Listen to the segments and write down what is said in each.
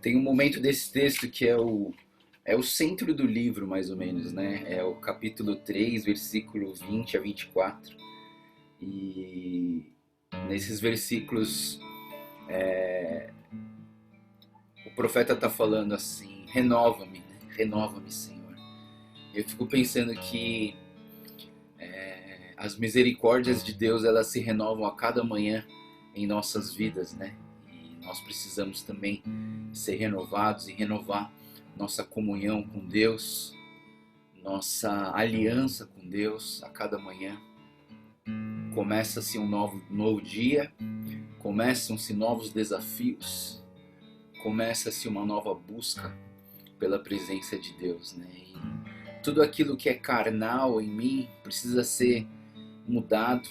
Tem um momento desse texto que é o centro do livro, mais ou menos, né? É o capítulo 3, versículo 20 a 24. E nesses versículos o profeta está falando assim: renova-me, né? Renova-me, Senhor. Eu fico pensando que as misericórdias de Deus, elas se renovam a cada manhã em nossas vidas, né? E nós precisamos também ser renovados e renovar nossa comunhão com Deus, nossa aliança com Deus a cada manhã. Começa-se um novo dia, começam-se novos desafios, começa-se uma nova busca pela presença de Deus, né? E tudo aquilo que é carnal em mim precisa ser mudado,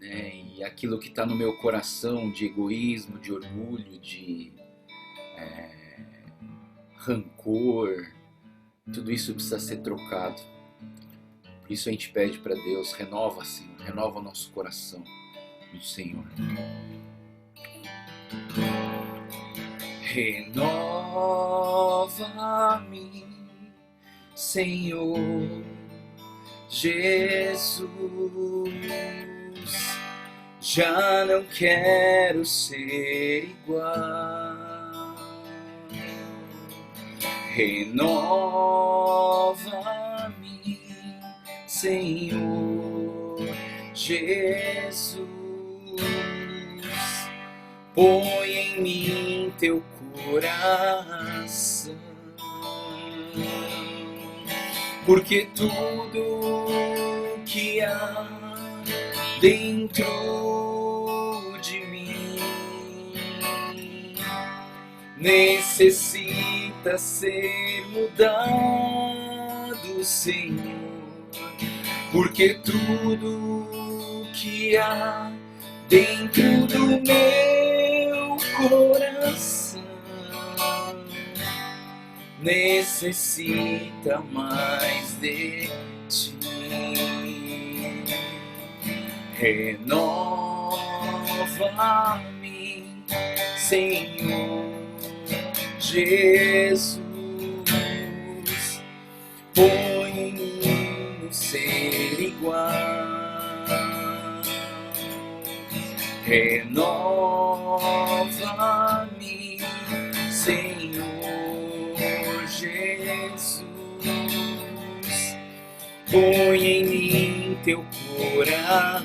né? E aquilo que está no meu coração de egoísmo, de orgulho, de rancor, tudo isso precisa ser trocado. Por isso a gente pede para Deus: renova, Senhor, renova nosso coração no Senhor. Renova-me, Senhor Jesus, já não quero ser igual. Renova-me, Senhor Jesus, põe em mim teu coração, porque tudo que há dentro de mim necessita ser mudado, Senhor, porque tudo que há dentro do meu coração necessita mais de ti. Renova-me, Senhor Jesus, põe em mim um ser igual. Renova-me, Senhor Jesus, põe em mim teu coração,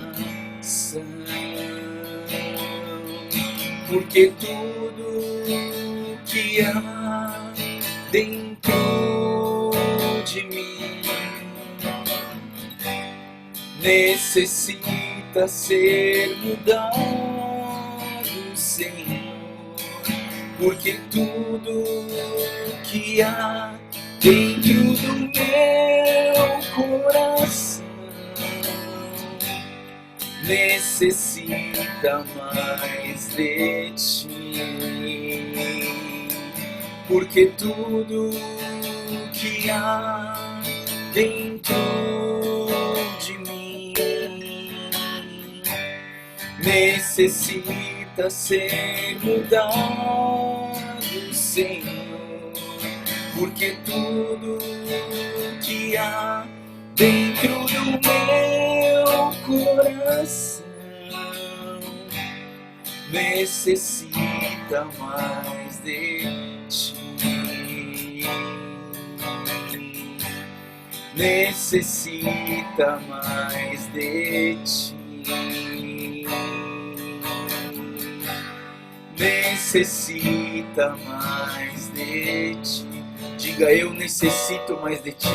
porque tudo que há dentro de mim necessita ser mudado, Senhor, porque tudo que há dentro do meu coração necessita mais de ti, porque tudo que há dentro de mim necessita ser mudado, Senhor, porque tudo que há dentro do meu coração necessita mais de ti, necessita mais de ti, necessita mais de ti. Diga: eu necessito mais de ti.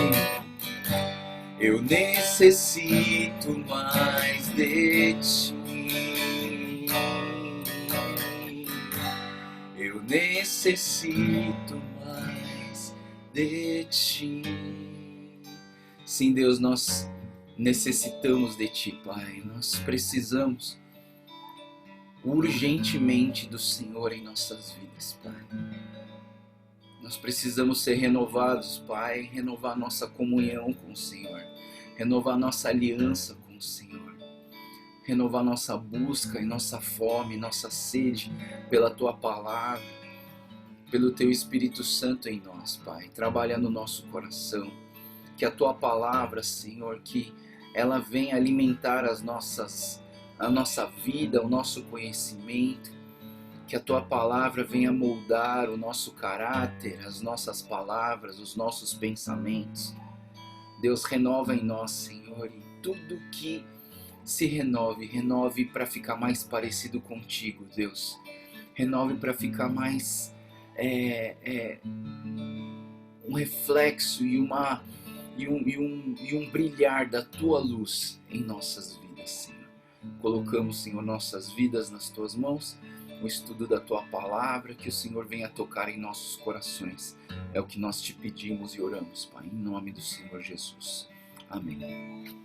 Eu necessito mais de ti. Eu necessito mais de ti. Sim, Deus, nós necessitamos de ti, Pai. Nós precisamos urgentemente do Senhor em nossas vidas, Pai. Nós precisamos ser renovados, Pai, renovar nossa comunhão com o Senhor, renovar nossa aliança com o Senhor, renovar nossa busca e nossa fome, nossa sede pela Tua Palavra. pelo Teu Espírito Santo em nós, Pai. Trabalha no nosso coração. Que a Tua palavra, Senhor, que ela venha alimentar a nossa vida, o nosso conhecimento. Que a Tua palavra venha moldar o nosso caráter, as nossas palavras, os nossos pensamentos. Deus, renova em nós, Senhor, e tudo que se renove para ficar mais parecido contigo, Deus. Renove para ficar mais um reflexo e um brilhar da Tua luz em nossas vidas, Senhor. Colocamos, Senhor, nossas vidas nas Tuas mãos, o estudo da Tua palavra, que o Senhor venha tocar em nossos corações. É o que nós te pedimos e oramos, Pai, em nome do Senhor Jesus. Amém.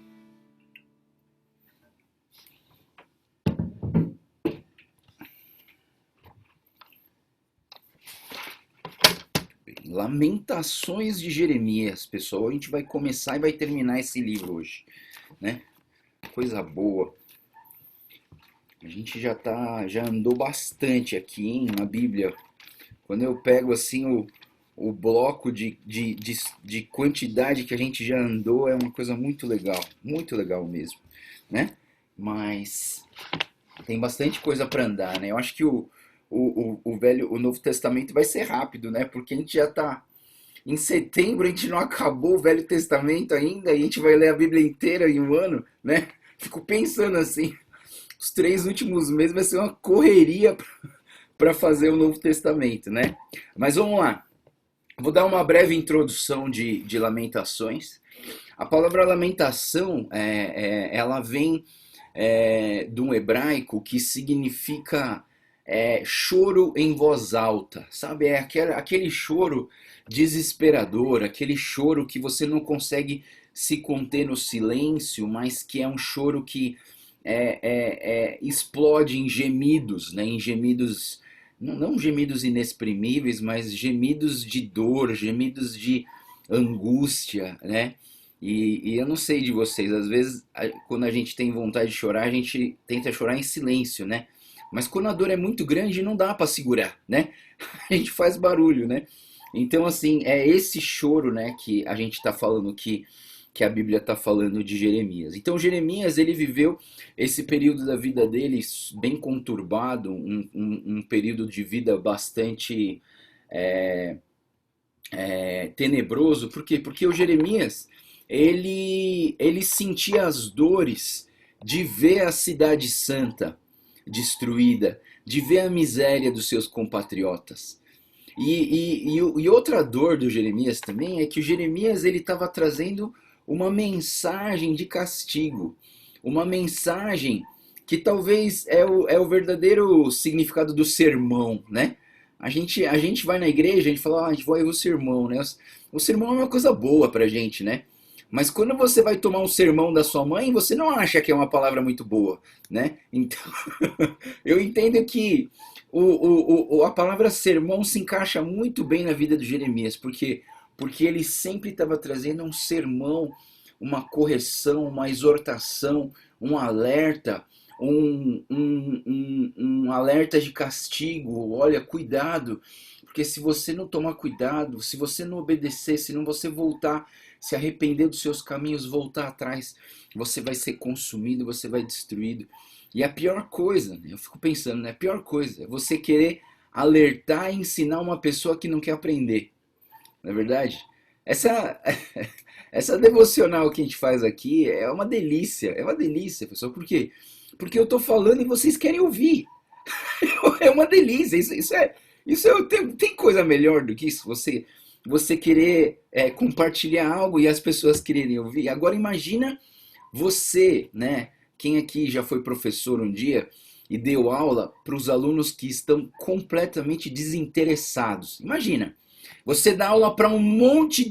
Lamentações de Jeremias, pessoal. A gente vai começar e vai terminar esse livro hoje, né? Coisa boa. A gente já andou bastante aqui na Bíblia. Quando eu pego assim o bloco de quantidade que a gente já andou, é uma coisa muito legal mesmo, né? Mas tem bastante coisa para andar, né? Eu acho que o Novo Testamento vai ser rápido, né? Porque a gente já está em setembro, a gente não acabou o Velho Testamento ainda, e a gente vai ler a Bíblia inteira em um ano, né? Fico pensando assim, os 3 últimos meses vai ser uma correria para fazer o Novo Testamento, né? Mas vamos lá. Vou dar uma breve introdução de Lamentações. A palavra lamentação, ela vem de um hebraico que significa choro em voz alta, sabe? É aquele choro desesperador, aquele choro que você não consegue se conter no silêncio, mas que é um choro que explode em gemidos, né? Em gemidos, não gemidos inexprimíveis, mas gemidos de dor, gemidos de angústia, né? E eu não sei de vocês, às vezes quando a gente tem vontade de chorar, a gente tenta chorar em silêncio, né? Mas quando a dor é muito grande, não dá para segurar, né? A gente faz barulho, né? Então, assim, é esse choro, né, que a gente está falando, que a Bíblia está falando de Jeremias. Então, Jeremias, ele viveu esse período da vida dele bem conturbado, um período de vida bastante tenebroso. Por quê? Porque o Jeremias, ele sentia as dores de ver a cidade santa destruída, de ver a miséria dos seus compatriotas. E outra dor do Jeremias também é que o Jeremias ele estava trazendo uma mensagem de castigo, uma mensagem que talvez é o verdadeiro significado do sermão, né? A gente vai na igreja, a gente fala, a gente vai ouvir o sermão, né? O sermão é uma coisa boa pra gente, né? Mas quando você vai tomar um sermão da sua mãe, você não acha que é uma palavra muito boa, né? Então, eu entendo que a palavra sermão se encaixa muito bem na vida do Jeremias, porque ele sempre estava trazendo um sermão, uma correção, uma exortação, um alerta, um alerta de castigo. Olha, cuidado, porque se você não tomar cuidado, se você não obedecer, se não você voltar, se arrepender dos seus caminhos, voltar atrás, você vai ser consumido, você vai destruído. E a pior coisa, né, eu fico pensando, né, a pior coisa é você querer alertar e ensinar uma pessoa que não quer aprender. Não é verdade? Essa devocional que a gente faz aqui é uma delícia, pessoal. Por quê? Porque eu estou falando e vocês querem ouvir. É uma delícia, tem coisa melhor do que isso? Você querer compartilhar algo e as pessoas quererem ouvir. Agora imagina você, né? Quem aqui já foi professor um dia e deu aula para os alunos que estão completamente desinteressados. Imagina, você dá aula para um monte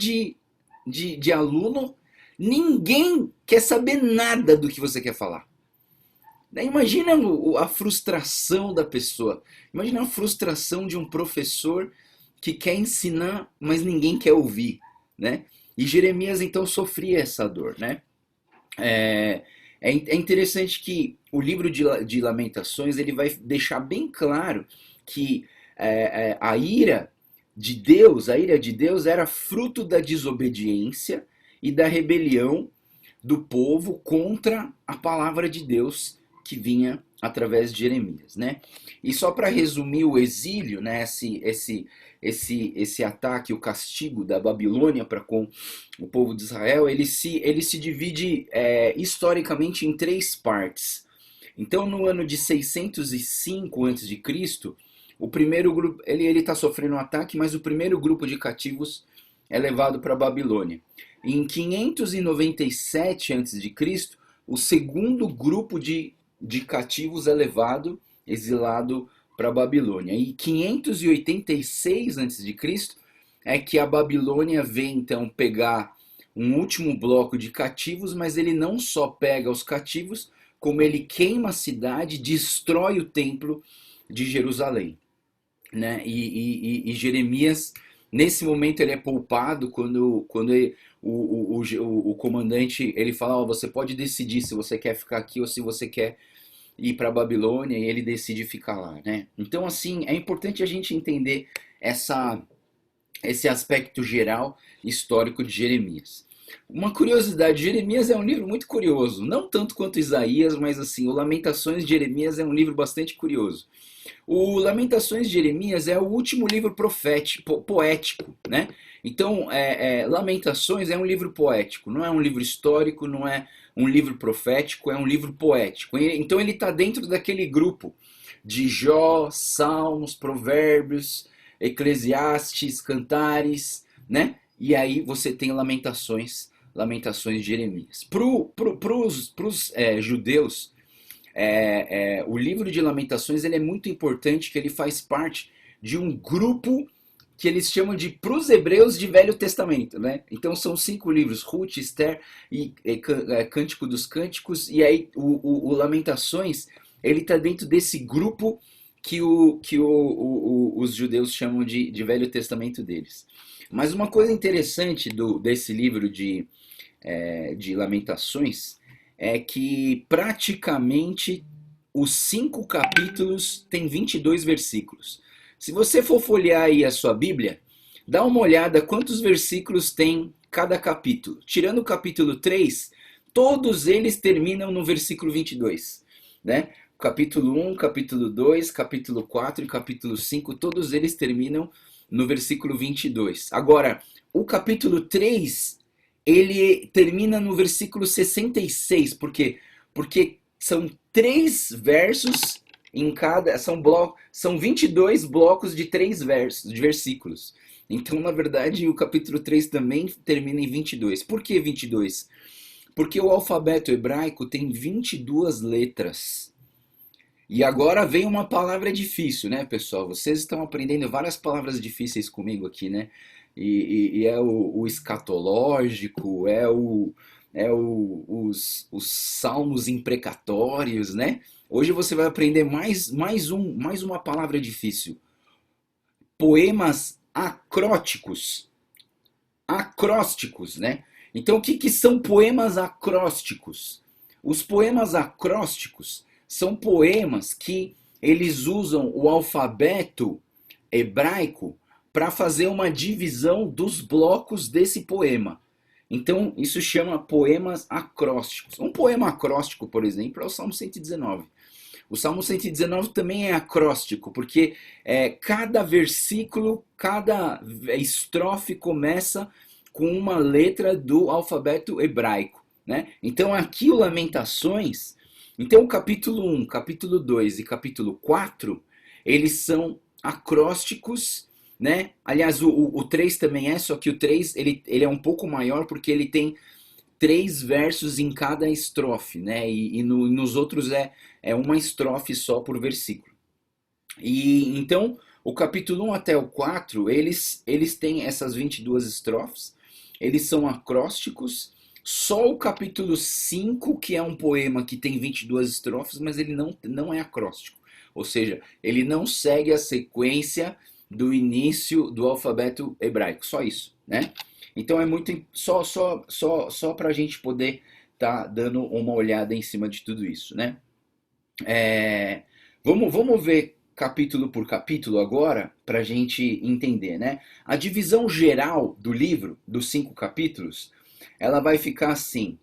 de aluno, ninguém quer saber nada do que você quer falar. Imagina a frustração da pessoa. Imagina a frustração de um professor que quer ensinar, mas ninguém quer ouvir, né? E Jeremias então sofria essa dor, né? É interessante que o livro de Lamentações ele vai deixar bem claro que a ira de Deus, a ira de Deus era fruto da desobediência e da rebelião do povo contra a palavra de Deus que vinha através de Jeremias, né? E só para resumir o exílio, né, esse ataque, o castigo da Babilônia para com o povo de Israel, ele se divide historicamente em três partes. Então, no ano de 605 a.C., o primeiro grupo, ele está sofrendo um ataque, mas o primeiro grupo de cativos é levado para a Babilônia. Em 597 a.C., o segundo grupo de cativos é levado, exilado para a Babilônia. E 586 a.C. é que a Babilônia vem então pegar um último bloco de cativos, mas ele não só pega os cativos, como ele queima a cidade, destrói o templo de Jerusalém, né? E Jeremias, nesse momento, ele é poupado quando o comandante ele fala: você pode decidir se você quer ficar aqui ou se você quer ir para a Babilônia, e ele decide ficar lá, né? Então, assim, é importante a gente entender esse aspecto geral histórico de Jeremias. Uma curiosidade, Jeremias é um livro muito curioso, não tanto quanto Isaías, mas assim, o Lamentações de Jeremias é um livro bastante curioso. O Lamentações de Jeremias é o último livro poético, né? Então, Lamentações é um livro poético, não é um livro histórico, não é um livro profético, é um livro poético. Então ele está dentro daquele grupo de Jó, Salmos, Provérbios, Eclesiastes, Cantares, né? E aí você tem Lamentações de Jeremias. Para os judeus, o livro de Lamentações ele é muito importante, que ele faz parte de um grupo que eles chamam de pros hebreus de Velho Testamento, né? Então são 5 livros: Ruth, Esther e Cântico dos Cânticos, e aí o Lamentações ele está dentro desse grupo que os judeus chamam de Velho Testamento deles. Mas uma coisa interessante desse livro de Lamentações é que praticamente os 5 capítulos têm 22 versículos. Se você for folhear aí a sua Bíblia, dá uma olhada quantos versículos tem cada capítulo. Tirando o capítulo 3, todos eles terminam no versículo 22, né? Capítulo 1, capítulo 2, capítulo 4 e capítulo 5, todos eles terminam no versículo 22. Agora, o capítulo 3, ele termina no versículo 66. Por quê? Porque são 3 versos em cada... São 22 blocos de 3 versículos. Então, na verdade, o capítulo 3 também termina em 22. Por que 22? Porque o alfabeto hebraico tem 22 letras. E agora vem uma palavra difícil, né, pessoal? Vocês estão aprendendo várias palavras difíceis comigo aqui, né? E é o escatológico, os salmos imprecatórios, né? Hoje você vai aprender mais uma palavra difícil. Poemas acrósticos. Acrósticos, né? Então, o que são poemas acrósticos? Os poemas acrósticos são poemas que eles usam o alfabeto hebraico para fazer uma divisão dos blocos desse poema. Então, isso chama poemas acrósticos. Um poema acróstico, por exemplo, é o Salmo 119. O Salmo 119 também é acróstico, porque cada versículo, cada estrofe começa com uma letra do alfabeto hebraico, né? Então, aqui o Lamentações... Então, o capítulo 1, capítulo 2 e capítulo 4, eles são acrósticos, né? Aliás, o 3 também é, só que o 3 ele é um pouco maior porque ele tem 3 versos em cada estrofe, né? E nos outros é uma estrofe só por versículo. E então, o capítulo 1 até o 4, eles têm essas 22 estrofes, eles são acrósticos. Só o capítulo 5, que é um poema que tem 22 estrofes, mas ele não é acróstico. Ou seja, ele não segue a sequência do início do alfabeto hebraico. Só isso, né? Então é muito... Só para a gente poder estar dando uma olhada em cima de tudo isso, né? Vamos ver capítulo por capítulo agora, para a gente entender, né? A divisão geral do livro, dos 5 capítulos, ela vai ficar assim.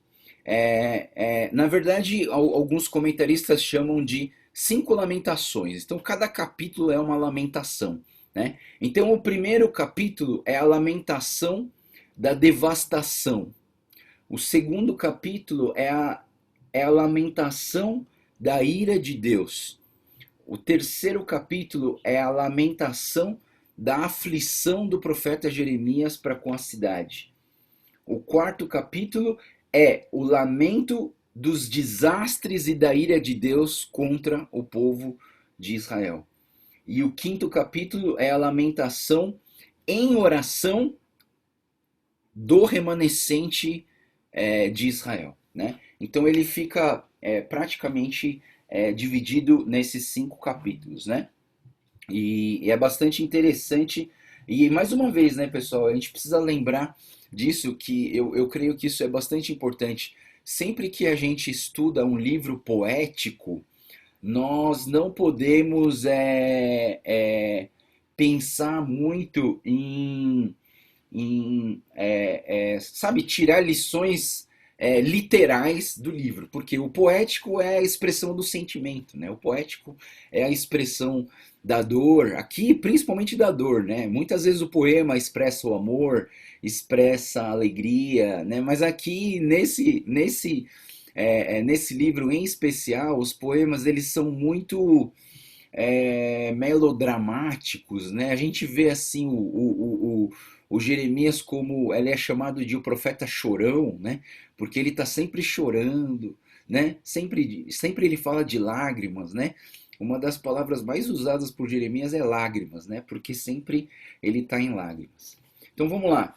Na verdade, alguns comentaristas chamam de 5 lamentações. Então, cada capítulo é uma lamentação, né? Então, o primeiro capítulo é a lamentação da devastação. O segundo capítulo é a lamentação da ira de Deus. O terceiro capítulo é a lamentação da aflição do profeta Jeremias para com a cidade. O quarto capítulo é o lamento dos desastres e da ira de Deus contra o povo de Israel. E o quinto capítulo é a lamentação em oração do remanescente de Israel, né? Então ele fica praticamente dividido nesses 5 capítulos, né? E é bastante interessante. E mais uma vez, né, pessoal, a gente precisa lembrar disso, que eu creio que isso é bastante importante. Sempre que a gente estuda um livro poético, nós não podemos pensar muito sabe, tirar lições literais do livro, porque o poético é a expressão do sentimento, né? O poético é a expressão da dor, aqui principalmente da dor, né? Muitas vezes o poema expressa o amor, expressa a alegria, né? Mas aqui nesse livro em especial, os poemas eles são muito melodramáticos, né? A gente vê assim o Jeremias como ele é chamado de o profeta chorão, né? Porque ele está sempre chorando, né? Sempre ele fala de lágrimas, né? Uma das palavras mais usadas por Jeremias é lágrimas, né? Porque sempre ele está em lágrimas. Então vamos lá.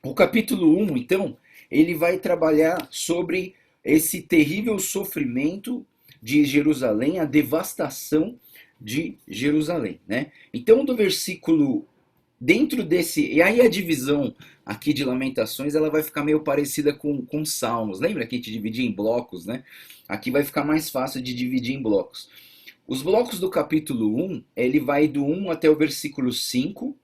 O capítulo 1, então, ele vai trabalhar sobre esse terrível sofrimento de Jerusalém, a devastação de Jerusalém, né? Então, do versículo dentro desse, e aí a divisão aqui de Lamentações, ela vai ficar meio parecida com Salmos. Lembra que a gente dividia em blocos, né? Aqui vai ficar mais fácil de dividir em blocos. Os blocos do capítulo 1, ele vai do 1 até o versículo 5,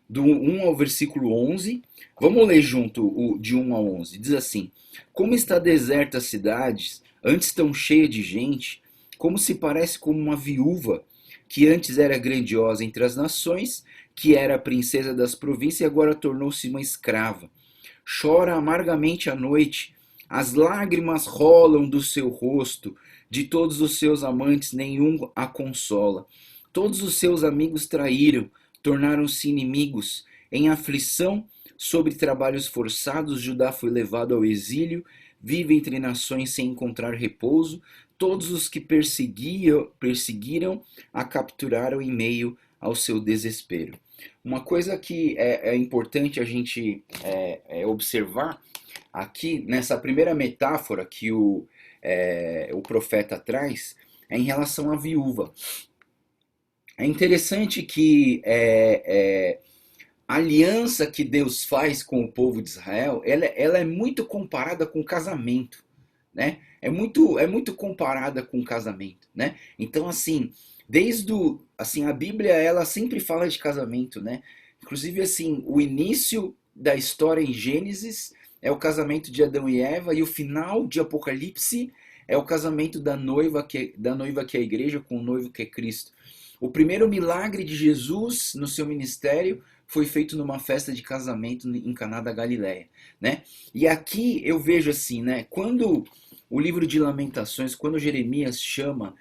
do 1 ao versículo 11. Vamos ler junto o de 1 a 11. Diz assim: Como está deserta as cidades, antes tão cheia de gente, como se parece como uma viúva, que antes era grandiosa entre as nações, que era a princesa das províncias e agora tornou-se uma escrava. Chora amargamente à noite, as lágrimas rolam do seu rosto, de todos os seus amantes nenhum a consola. Todos os seus amigos traíram, tornaram-se inimigos. Em aflição, sobre trabalhos forçados, Judá foi levado ao exílio, vive entre nações sem encontrar repouso. Todos os que perseguiram a capturaram em meio ao seu desespero. Uma coisa que é importante a gente observar aqui, nessa primeira metáfora que o profeta traz, é em relação à viúva. É interessante que a aliança que Deus faz com o povo de Israel, ela é muito comparada com o casamento, né? É muito comparada com o casamento, né? Então, assim, assim, a Bíblia, ela sempre fala de casamento, né? Inclusive, assim, o início da história em Gênesis é o casamento de Adão e Eva, e o final de Apocalipse é o casamento da noiva que é a igreja com o noivo que é Cristo. O primeiro milagre de Jesus no seu ministério foi feito numa festa de casamento em Caná da Galileia, né? E aqui eu vejo assim, né? Quando o livro de Lamentações, quando Jeremias chama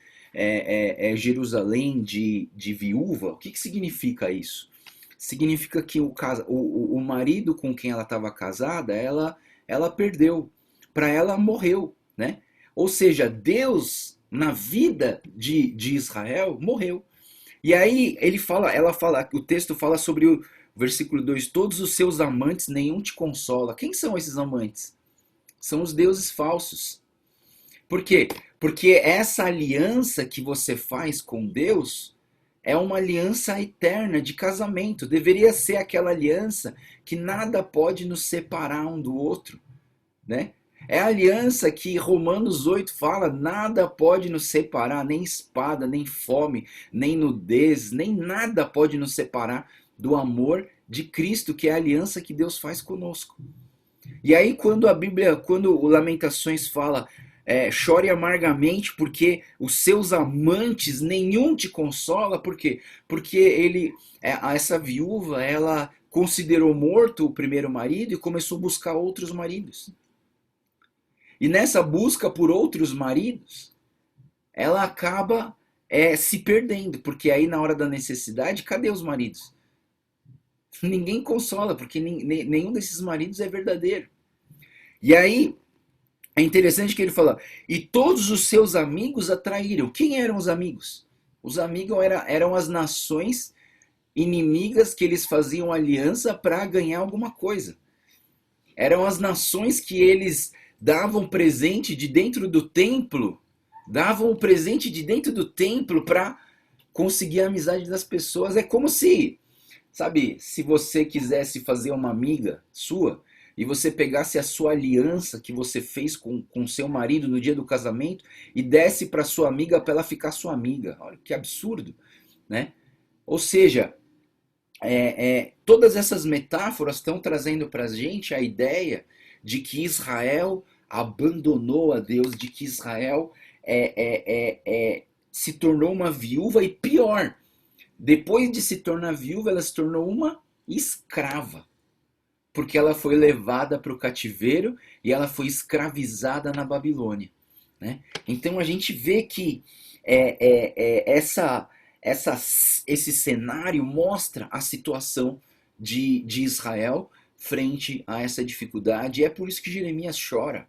Jerusalém de viúva, o que significa isso? Significa que o marido com quem ela estava casada, ela perdeu, para ela morreu, né? Ou seja, Deus na vida de Israel morreu. E aí o texto fala sobre o versículo 2: todos os seus amantes, nenhum te consola. Quem são esses amantes? São os deuses falsos. Por quê? Porque essa aliança que você faz com Deus é uma aliança eterna de casamento. Deveria ser aquela aliança que nada pode nos separar um do outro, né? É a aliança que Romanos 8 fala, nada pode nos separar, nem espada, nem fome, nem nudez, nem nada pode nos separar do amor de Cristo, que é a aliança que Deus faz conosco. E aí quando a Bíblia, quando o Lamentações fala, chore amargamente porque os seus amantes nenhum te consola, por quê? Porque essa viúva, ela considerou morto o primeiro marido e começou a buscar outros maridos. E nessa busca por outros maridos, ela acaba se perdendo, porque aí na hora da necessidade, cadê os maridos? Ninguém consola, porque nenhum desses maridos é verdadeiro. E aí é interessante que ele fala, e todos os seus amigos a traíram. Quem eram os amigos? Os amigos eram as nações inimigas que eles faziam aliança para ganhar alguma coisa. Eram as nações que eles davam presente de dentro do templo, davam o presente de dentro do templo para conseguir a amizade das pessoas. É como se, sabe, se você quisesse fazer uma amiga sua e você pegasse a sua aliança que você fez com seu marido no dia do casamento e desse para sua amiga para ela ficar sua amiga. Olha que absurdo, né? Ou seja, todas essas metáforas estão trazendo para a gente a ideia de que Israel abandonou a Deus, de que Israel se tornou uma viúva e pior, depois de se tornar viúva, ela se tornou uma escrava, porque ela foi levada para o cativeiro e ela foi escravizada na Babilônia, né? Então a gente vê que esse cenário mostra a situação de Israel frente a essa dificuldade, e é por isso que Jeremias chora.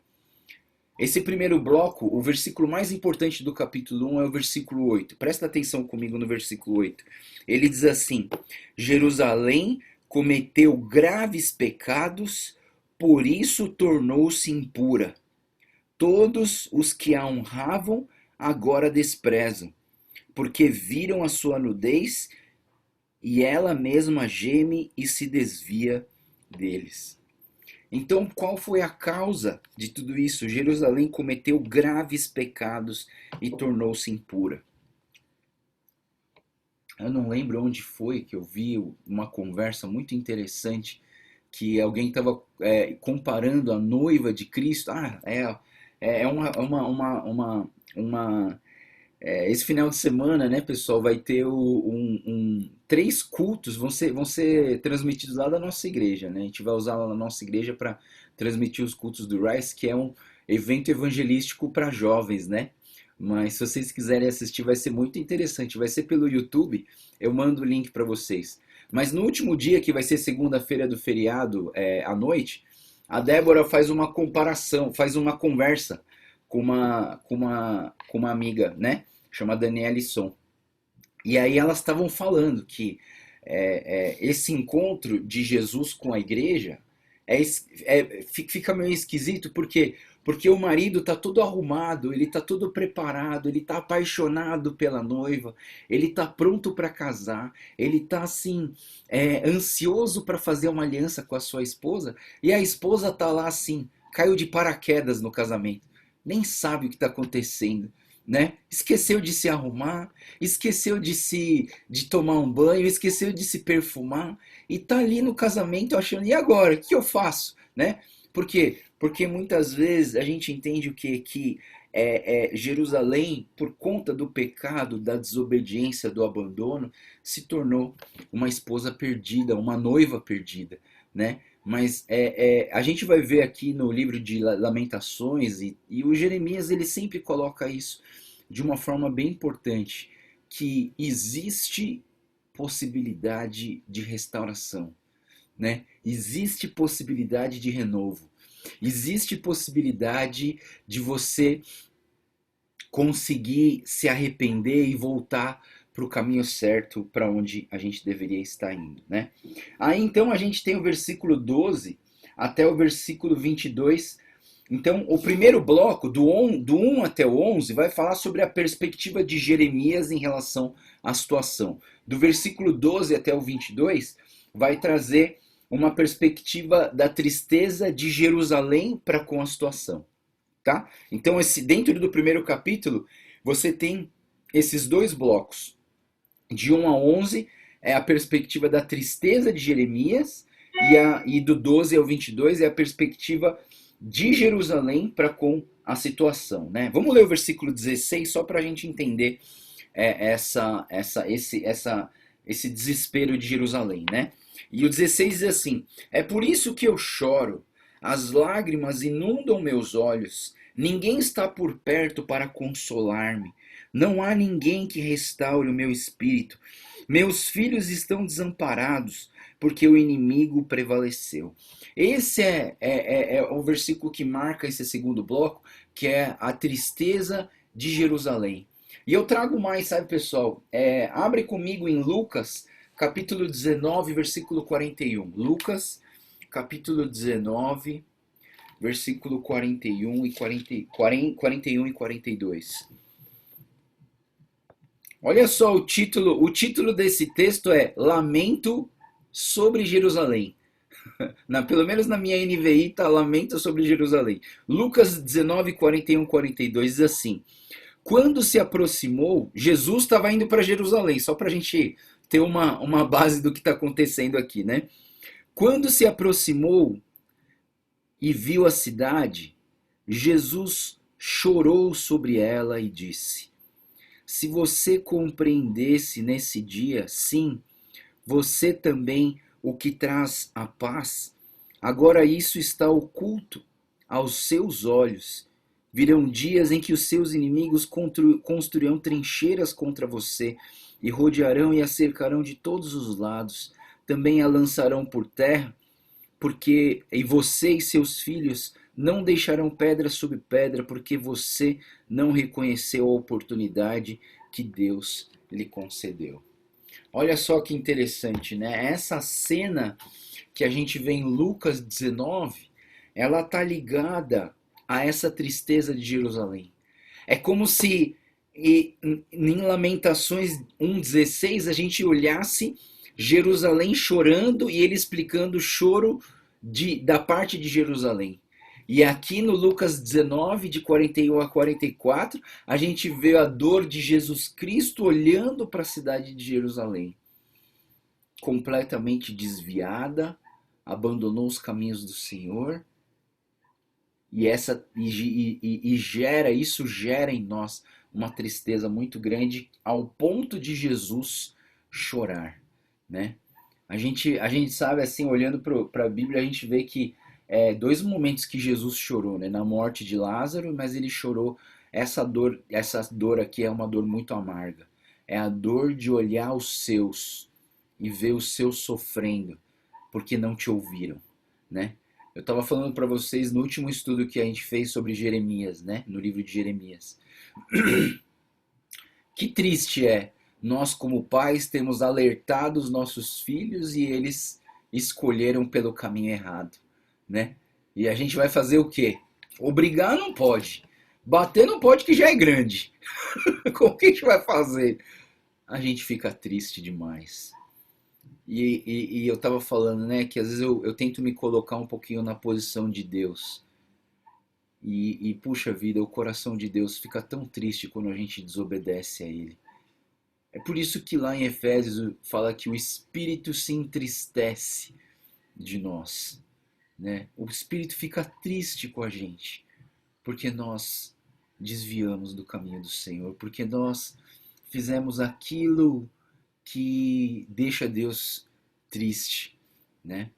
Esse primeiro bloco, o versículo mais importante do capítulo 1 é o versículo 8. Presta atenção comigo no versículo 8. Ele diz assim: Jerusalém cometeu graves pecados, por isso tornou-se impura. Todos os que a honravam agora desprezam, porque viram a sua nudez e ela mesma geme e se desvia deles. Então, qual foi a causa de tudo isso? Jerusalém cometeu graves pecados e tornou-se impura. Eu não lembro onde foi que eu vi uma conversa muito interessante que alguém estava comparando a noiva de Cristo. Esse final de semana, né, pessoal, vai ter 3 cultos, vão ser transmitidos lá da nossa igreja, né? A gente vai usar lá na nossa igreja para transmitir os cultos do Rise, que é um evento evangelístico para jovens, né? Mas se vocês quiserem assistir, vai ser muito interessante. Vai ser pelo YouTube, eu mando o link para vocês. Mas no último dia, que vai ser segunda-feira do feriado, à noite, a Débora faz uma comparação, faz uma conversa com uma amiga, né? Chama Daniela Lisson. E aí elas estavam falando que esse encontro de Jesus com a igreja fica meio esquisito, porque o marido está todo arrumado, ele está todo preparado, ele está apaixonado pela noiva, ele está pronto para casar, ele está assim, ansioso para fazer uma aliança com a sua esposa, e a esposa está lá assim, caiu de paraquedas no casamento, nem sabe o que está acontecendo, né? Esqueceu de se arrumar, esqueceu de tomar um banho, esqueceu de se perfumar e tá ali no casamento achando, e agora? O que eu faço? Né? Por quê? Porque muitas vezes a gente entende o quê? Que Jerusalém, por conta do pecado, da desobediência, do abandono, se tornou uma esposa perdida, uma noiva perdida, né? Mas a gente vai ver aqui no livro de Lamentações, e o Jeremias ele sempre coloca isso de uma forma bem importante, que existe possibilidade de restauração, né? Existe possibilidade de renovo, existe possibilidade de você conseguir se arrepender e voltar para o caminho certo, para onde a gente deveria estar indo, né? Aí então a gente tem o versículo 12 até o versículo 22. Então o primeiro bloco, do 1 até o 11, vai falar sobre a perspectiva de Jeremias em relação à situação. Do versículo 12 até o 22, vai trazer uma perspectiva da tristeza de Jerusalém para com a situação, tá? Então, dentro do primeiro capítulo, você tem esses dois blocos. De 1 a 11 é a perspectiva da tristeza de Jeremias, e do 12 ao 22 é a perspectiva de Jerusalém para com a situação, né? Vamos ler o versículo 16 só para a gente entender esse desespero de Jerusalém, né? E o 16 diz assim: é por isso que eu choro, as lágrimas inundam meus olhos, ninguém está por perto para consolar-me, não há ninguém que restaure o meu espírito, meus filhos estão desamparados, porque o inimigo prevaleceu. Esse é o versículo que marca esse segundo bloco, que é a tristeza de Jerusalém. E eu trago mais, sabe, pessoal? Abre comigo em Lucas, capítulo 19, versículo 41. Lucas, capítulo 19, versículo 41 e 42. Olha só o título desse texto é Lamento sobre Jerusalém. Pelo menos na minha NVI está Lamento sobre Jerusalém. Lucas 19, 41 e 42 diz assim: quando se aproximou, Jesus estava indo para Jerusalém, só para a gente ter uma base do que está acontecendo aqui, né? Quando se aproximou e viu a cidade, Jesus chorou sobre ela e disse: se você compreendesse nesse dia, sim, você também o que traz a paz, agora isso está oculto aos seus olhos. Virão dias em que os seus inimigos construirão trincheiras contra você e rodearão e a cercarão de todos os lados. Também a lançarão por terra, e você e seus filhos não deixarão pedra sobre pedra, porque você não reconheceu a oportunidade que Deus lhe concedeu. Olha só que interessante, né? Essa cena que a gente vê em Lucas 19, ela está ligada a essa tristeza de Jerusalém. É como se em Lamentações 1,16 a gente olhasse Jerusalém chorando e ele explicando o choro da parte de Jerusalém. E aqui no Lucas 19, de 41 a 44, a gente vê a dor de Jesus Cristo olhando para a cidade de Jerusalém. Completamente desviada, abandonou os caminhos do Senhor. Isso gera em nós uma tristeza muito grande, ao ponto de Jesus chorar, né? A gente sabe, assim, olhando para a Bíblia, a gente vê que dois momentos que Jesus chorou, né? Na morte de Lázaro, mas ele chorou. Essa dor aqui é uma dor muito amarga. É a dor de olhar os seus e ver os seus sofrendo, porque não te ouviram, né? Eu estava falando para vocês no último estudo que a gente fez sobre Jeremias, né? No livro de Jeremias. Que triste é nós, como pais, temos alertado os nossos filhos e eles escolheram pelo caminho errado, né? E a gente vai fazer o quê? Obrigar não pode. Bater não pode, que já é grande. Como que a gente vai fazer? A gente fica triste demais. E eu estava falando, né, que às vezes eu tento me colocar um pouquinho na posição de Deus. Puxa vida, o coração de Deus fica tão triste quando a gente desobedece a Ele. É por isso que lá em Efésios fala que o Espírito se entristece de nós, né? O Espírito fica triste com a gente, porque nós desviamos do caminho do Senhor, porque nós fizemos aquilo que deixa Deus triste, né?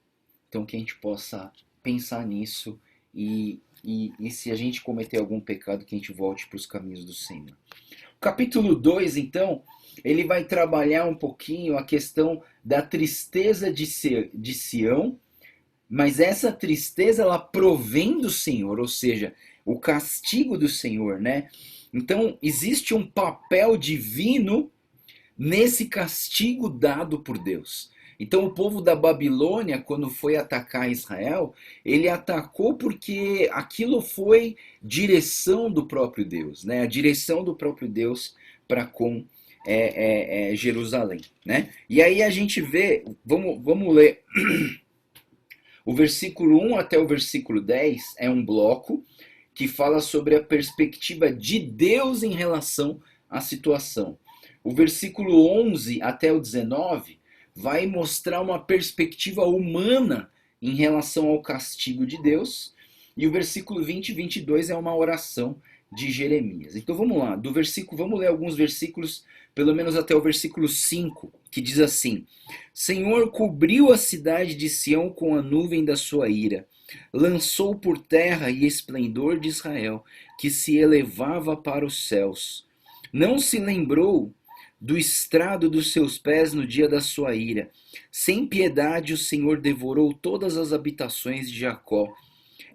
Então que a gente possa pensar nisso e se a gente cometer algum pecado, que a gente volte para os caminhos do Senhor. O capítulo 2, então, ele vai trabalhar um pouquinho a questão da tristeza de Sião, mas essa tristeza ela provém do Senhor, ou seja, o castigo do Senhor, né? Então existe um papel divino nesse castigo dado por Deus. Então o povo da Babilônia, quando foi atacar Israel, ele atacou porque aquilo foi direção do próprio Deus, né? A direção do próprio Deus para com Jerusalém, né? E aí a gente vê, vamos ler O versículo 1 até o versículo 10 é um bloco que fala sobre a perspectiva de Deus em relação à situação. O versículo 11 até o 19 vai mostrar uma perspectiva humana em relação ao castigo de Deus. E o versículo 20 e 22 é uma oração de Jeremias. Então vamos lá, vamos ler alguns versículos, pelo menos até o versículo 5, que diz assim: Senhor cobriu a cidade de Sião com a nuvem da sua ira, lançou por terra e esplendor de Israel, que se elevava para os céus. Não se lembrou do estrado dos seus pés no dia da sua ira. Sem piedade o Senhor devorou todas as habitações de Jacó.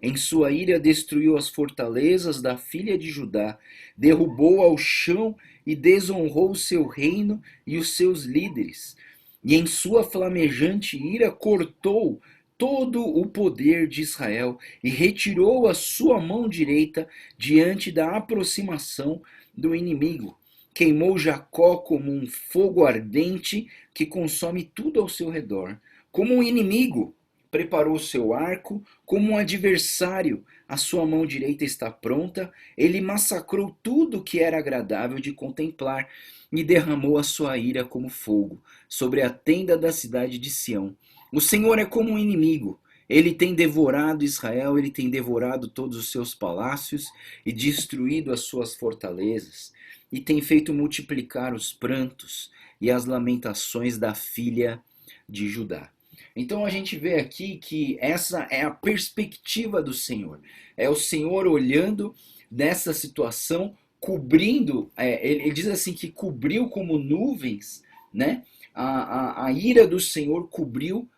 Em sua ira destruiu as fortalezas da filha de Judá, derrubou ao chão e desonrou o seu reino e os seus líderes. E em sua flamejante ira cortou todo o poder de Israel e retirou a sua mão direita diante da aproximação do inimigo. Queimou Jacó como um fogo ardente que consome tudo ao seu redor. Como um inimigo, preparou seu arco, como um adversário, a sua mão direita está pronta. Ele massacrou tudo que era agradável de contemplar e derramou a sua ira como fogo sobre a tenda da cidade de Sião. O Senhor é como um inimigo. Ele tem devorado Israel, ele tem devorado todos os seus palácios e destruído as suas fortalezas, e tem feito multiplicar os prantos e as lamentações da filha de Judá. Então a gente vê aqui que essa é a perspectiva do Senhor. É o Senhor olhando nessa situação, cobrindo, ele diz assim que cobriu como nuvens, né? A ira do Senhor cobriu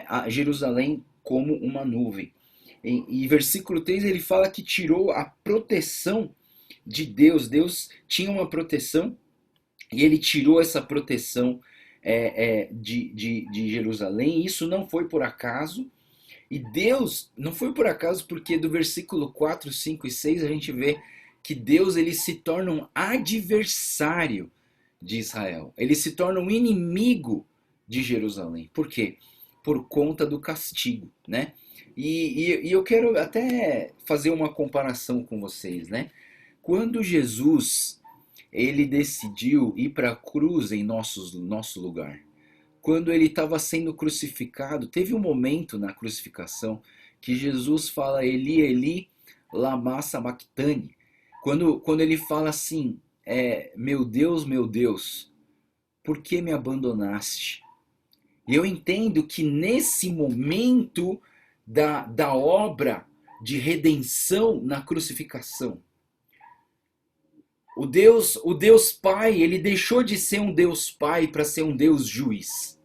a Jerusalém como uma nuvem. E versículo 3 ele fala que tirou a proteção de Deus. Deus tinha uma proteção e ele tirou essa proteção de Jerusalém. Isso não foi por acaso. E Deus não foi por acaso, porque do versículo 4, 5 e 6 a gente vê que Deus ele se torna um adversário de Israel. Ele se torna um inimigo de Jerusalém. Por quê? Por conta do castigo, né? E eu quero até fazer uma comparação com vocês, né? Quando Jesus ele decidiu ir para a cruz em nosso lugar, quando ele estava sendo crucificado, teve um momento na crucificação que Jesus fala Eli, Eli, lama sabachthani. Quando ele fala assim, meu Deus, por que me abandonaste? E eu entendo que nesse momento da obra de redenção na crucificação, o Deus Pai, ele deixou de ser um Deus Pai para ser um Deus juiz.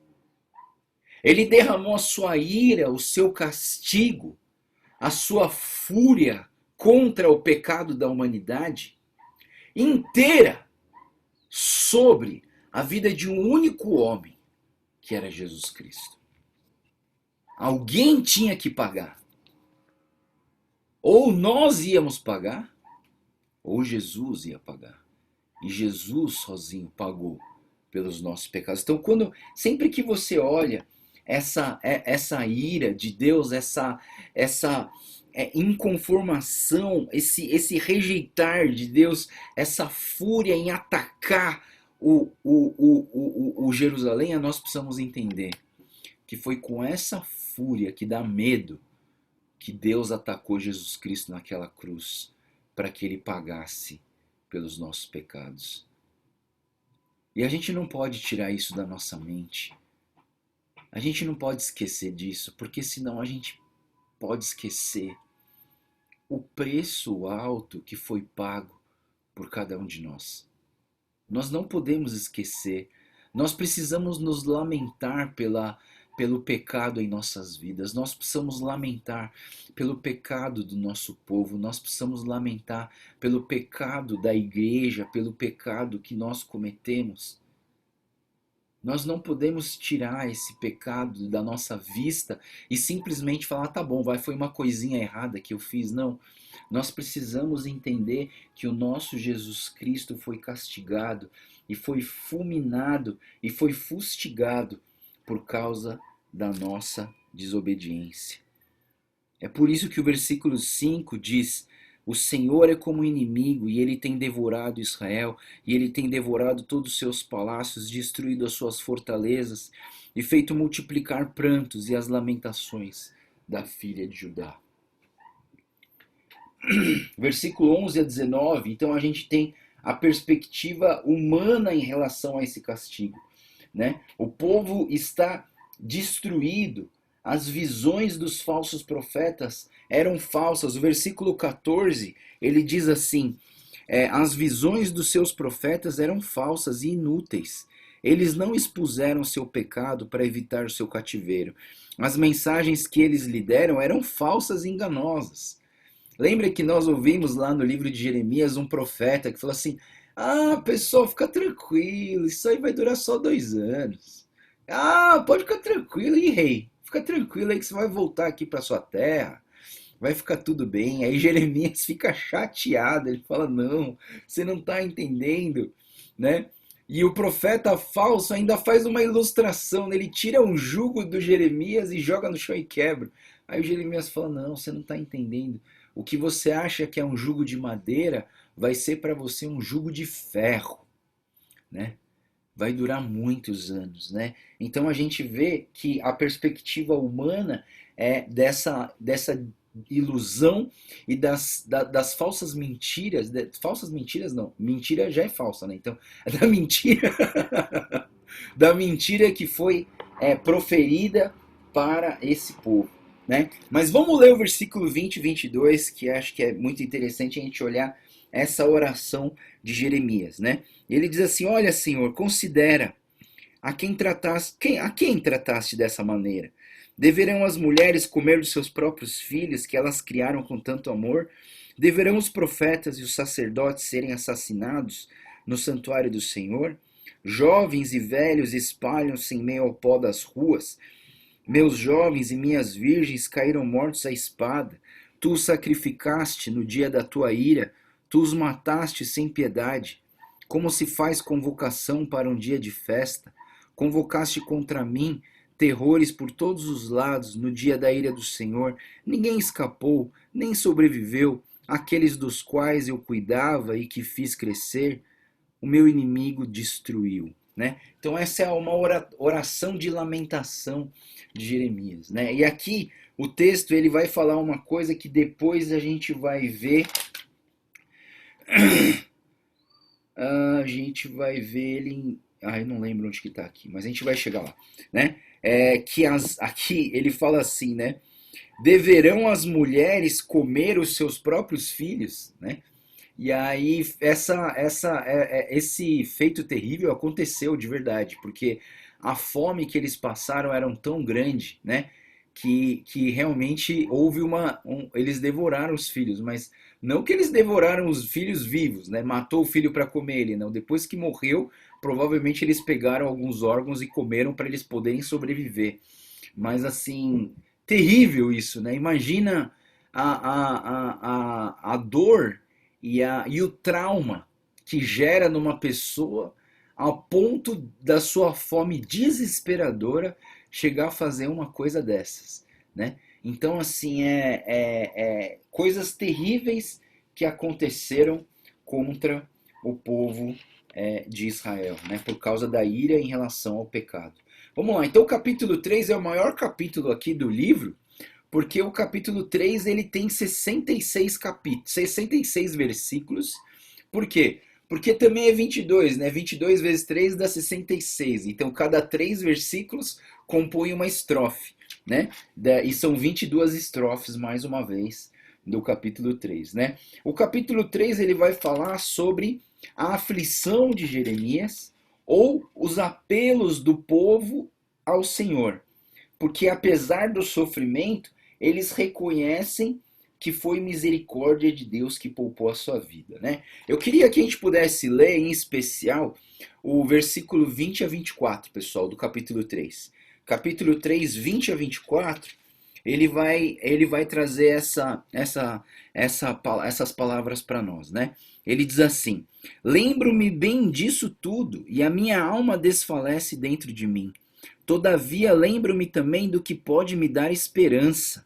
Ele derramou a sua ira, o seu castigo, a sua fúria contra o pecado da humanidade inteira sobre a vida de um único homem, que era Jesus Cristo. Alguém tinha que pagar. Ou nós íamos pagar, ou Jesus ia pagar. E Jesus sozinho pagou pelos nossos pecados. Então, sempre que você olha essa ira de Deus, essa inconformação, esse rejeitar de Deus, essa fúria em atacar o Jerusalém, nós precisamos entender que foi com essa fúria que dá medo que Deus atacou Jesus Cristo naquela cruz, para que ele pagasse pelos nossos pecados. E a gente não pode tirar isso da nossa mente. A gente não pode esquecer disso, porque senão a gente pode esquecer o preço alto que foi pago por cada um de nós. Nós não podemos esquecer. Nós precisamos nos lamentar pelo pecado em nossas vidas. Nós precisamos lamentar pelo pecado do nosso povo. Nós precisamos lamentar pelo pecado da igreja, pelo pecado que nós cometemos. Nós não podemos tirar esse pecado da nossa vista e simplesmente falar, tá bom, foi uma coisinha errada que eu fiz. Não. Nós precisamos entender que o nosso Jesus Cristo foi castigado e foi fulminado e foi fustigado por causa da nossa desobediência. É por isso que o versículo 5 diz: o Senhor é como inimigo, e ele tem devorado Israel, e ele tem devorado todos os seus palácios, destruído as suas fortalezas, e feito multiplicar prantos e as lamentações da filha de Judá. Versículo 11 a 19, então a gente tem a perspectiva humana em relação a esse castigo, né? O povo está destruído, as visões dos falsos profetas eram falsas. O versículo 14, ele diz assim: as visões dos seus profetas eram falsas e inúteis. Eles não expuseram seu pecado para evitar o seu cativeiro. As mensagens que eles lhe deram eram falsas e enganosas. Lembra que nós ouvimos lá no livro de Jeremias um profeta que falou assim: ah, pessoal, fica tranquilo, isso aí vai durar só 2 anos. Ah, pode ficar tranquilo, e rei, fica tranquilo aí que você vai voltar aqui para sua terra, vai ficar tudo bem. Aí Jeremias fica chateado, ele fala: não, você não está entendendo, né? E o profeta falso ainda faz uma ilustração, ele tira um jugo do Jeremias e joga no chão e quebra. Aí o Jeremias fala: não, você não está entendendo. O que você acha que é um jugo de madeira vai ser para você um jugo de ferro, né? Vai durar muitos anos, né? Então a gente vê que a perspectiva humana é dessa ilusão e das falsas mentiras, falsas mentiras não, mentira já é falsa, né? Então, da mentira, da mentira que foi proferida para esse povo, né? Mas vamos ler o versículo 20 e 22, que acho que é muito interessante a gente olhar essa oração de Jeremias, né? Ele diz assim: olha, Senhor, considera a quem trataste dessa maneira. Deverão as mulheres comer dos seus próprios filhos, que elas criaram com tanto amor? Deverão os profetas e os sacerdotes serem assassinados no santuário do Senhor? Jovens e velhos espalham-se em meio ao pó das ruas. Meus jovens e minhas virgens caíram mortos à espada. Tu os sacrificaste no dia da tua ira, tu os mataste sem piedade. Como se faz convocação para um dia de festa? Convocaste contra mim terrores por todos os lados no dia da ira do Senhor. Ninguém escapou, nem sobreviveu. Aqueles dos quais eu cuidava e que fiz crescer, o meu inimigo destruiu. Né? Então essa é uma oração de lamentação de Jeremias, né? E aqui o texto ele vai falar uma coisa que depois a gente vai ver, a gente vai ver ele em... eu não lembro onde que está aqui, mas a gente vai chegar lá, né? Aqui ele fala assim, né? Deverão as mulheres comer os seus próprios filhos, né? E aí esse feito terrível aconteceu de verdade, porque a fome que eles passaram era tão grande, né? Que realmente houve eles devoraram os filhos, mas não que eles devoraram os filhos vivos, né? Matou o filho para comer ele, não. Depois que morreu, provavelmente eles pegaram alguns órgãos e comeram para eles poderem sobreviver. Mas assim, terrível isso, né? Imagina a dor e o trauma que gera numa pessoa ao ponto da sua fome desesperadora chegar a fazer uma coisa dessas, né? Então, assim, coisas terríveis que aconteceram contra o povo de Israel, né? Por causa da ira em relação ao pecado. Vamos lá, então o capítulo 3 é o maior capítulo aqui do livro, porque o capítulo 3 ele tem 66 capítulos, 66 versículos. Por quê? Porque também é 22, né? 22 vezes 3 dá 66. Então, cada 3 versículos compõe uma estrofe, né? E são 22 estrofes, mais uma vez, do capítulo 3, né? O capítulo 3 ele vai falar sobre a aflição de Jeremias ou os apelos do povo ao Senhor. Porque apesar do sofrimento, eles reconhecem que foi misericórdia de Deus que poupou a sua vida, né? Eu queria que a gente pudesse ler, em especial, o versículo 20 a 24, pessoal, do capítulo 3. Capítulo 3, 20 a 24, ele vai trazer essas palavras para nós, né? Ele diz assim: lembro-me bem disso tudo, e a minha alma desfalece dentro de mim. Todavia lembro-me também do que pode me dar esperança.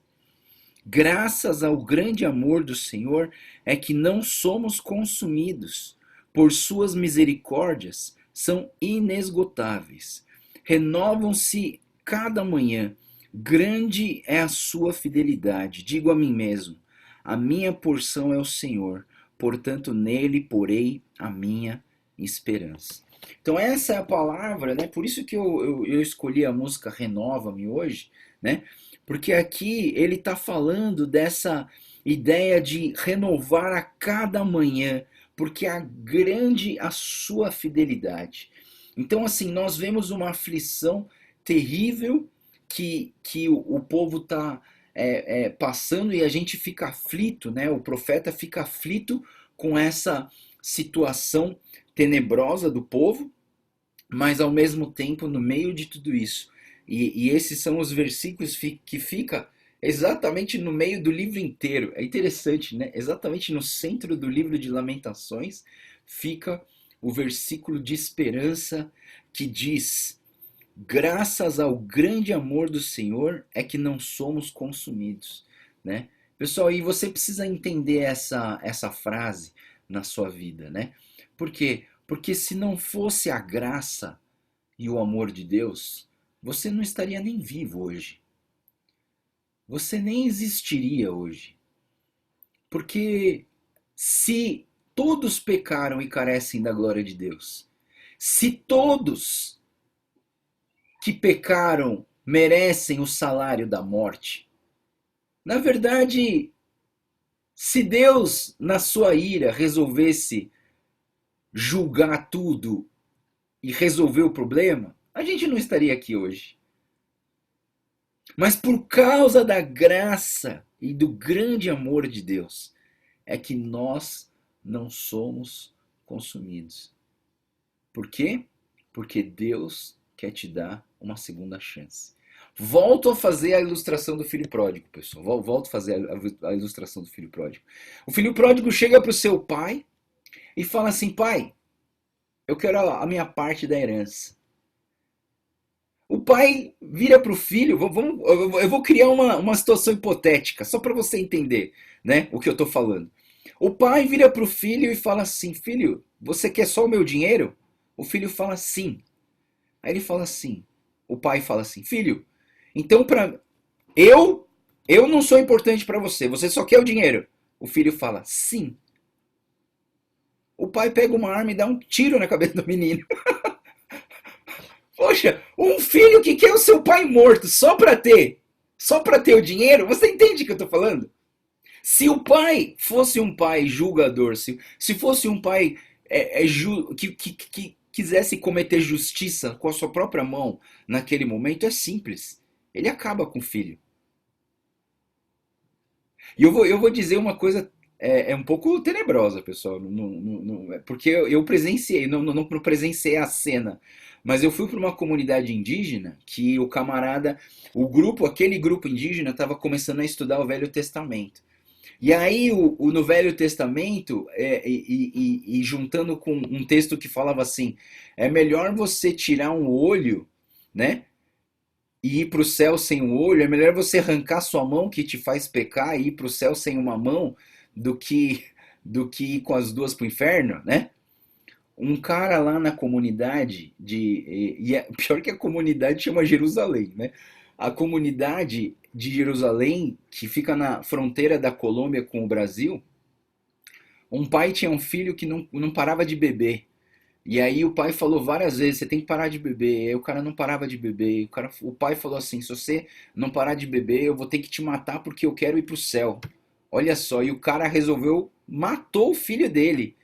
Graças ao grande amor do Senhor é que não somos consumidos, por suas misericórdias são inesgotáveis. Renovam-se cada manhã. Grande é a sua fidelidade. Digo a mim mesmo: a minha porção é o Senhor, portanto nele porei a minha esperança. Então essa é a palavra, né? Por isso que eu escolhi a música Renova-me hoje, né? Porque aqui ele está falando dessa ideia de renovar a cada manhã, porque é grande a sua fidelidade. Então, assim, nós vemos uma aflição terrível que o povo está passando e a gente fica aflito, né? O profeta fica aflito com essa situação tenebrosa do povo, mas ao mesmo tempo, no meio de tudo isso, e esses são os versículos que fica exatamente no meio do livro inteiro. É interessante, né? Exatamente no centro do livro de Lamentações fica o versículo de esperança que diz: graças ao grande amor do Senhor é que não somos consumidos, né? Pessoal, e você precisa entender essa frase na sua vida, né? Por quê? Porque se não fosse a graça e o amor de Deus, você não estaria nem vivo hoje. Você nem existiria hoje. Porque se todos pecaram e carecem da glória de Deus, se todos que pecaram merecem o salário da morte, na verdade, se Deus, na sua ira, resolvesse julgar tudo e resolver o problema, a gente não estaria aqui hoje. Mas por causa da graça e do grande amor de Deus, é que nós não somos consumidos. Por quê? Porque Deus quer te dar uma segunda chance. Volto a fazer a ilustração do filho pródigo, pessoal. Volto a fazer a ilustração do filho pródigo. O filho pródigo chega para o seu pai e fala assim: pai, eu quero a minha parte da herança. O pai vira para o filho, eu vou criar uma situação hipotética, só para você entender, né, o que eu estou falando. O pai vira para o filho e fala assim: filho, você quer só o meu dinheiro? O filho fala sim. Aí ele fala assim, o pai fala assim: filho, então eu não sou importante para você, você só quer o dinheiro. O filho fala sim. O pai pega uma arma e dá um tiro na cabeça do menino. Poxa, um filho que quer o seu pai morto só para ter o dinheiro, você entende o que eu estou falando? Se o pai fosse um pai julgador, se fosse um pai que quisesse cometer justiça com a sua própria mão naquele momento, é simples. Ele acaba com o filho. E eu vou dizer uma coisa um pouco tenebrosa, pessoal, porque eu presenciei, não presenciei a cena, mas eu fui para uma comunidade indígena que aquele grupo indígena estava começando a estudar o Velho Testamento. E aí, no Velho Testamento, e juntando com um texto que falava assim: é melhor você tirar um olho, né? E ir para o céu sem um olho, é melhor você arrancar sua mão que te faz pecar e ir para o céu sem uma mão do que ir com as duas para o inferno, né? Um cara lá na comunidade pior que a comunidade chama Jerusalém, né? A comunidade de Jerusalém, que fica na fronteira da Colômbia com o Brasil, um pai tinha um filho que não parava de beber. E aí o pai falou várias vezes: você tem que parar de beber. E aí o cara não parava de beber. O pai falou assim: se você não parar de beber, eu vou ter que te matar porque eu quero ir pro céu. Olha só, e o cara matou o filho dele.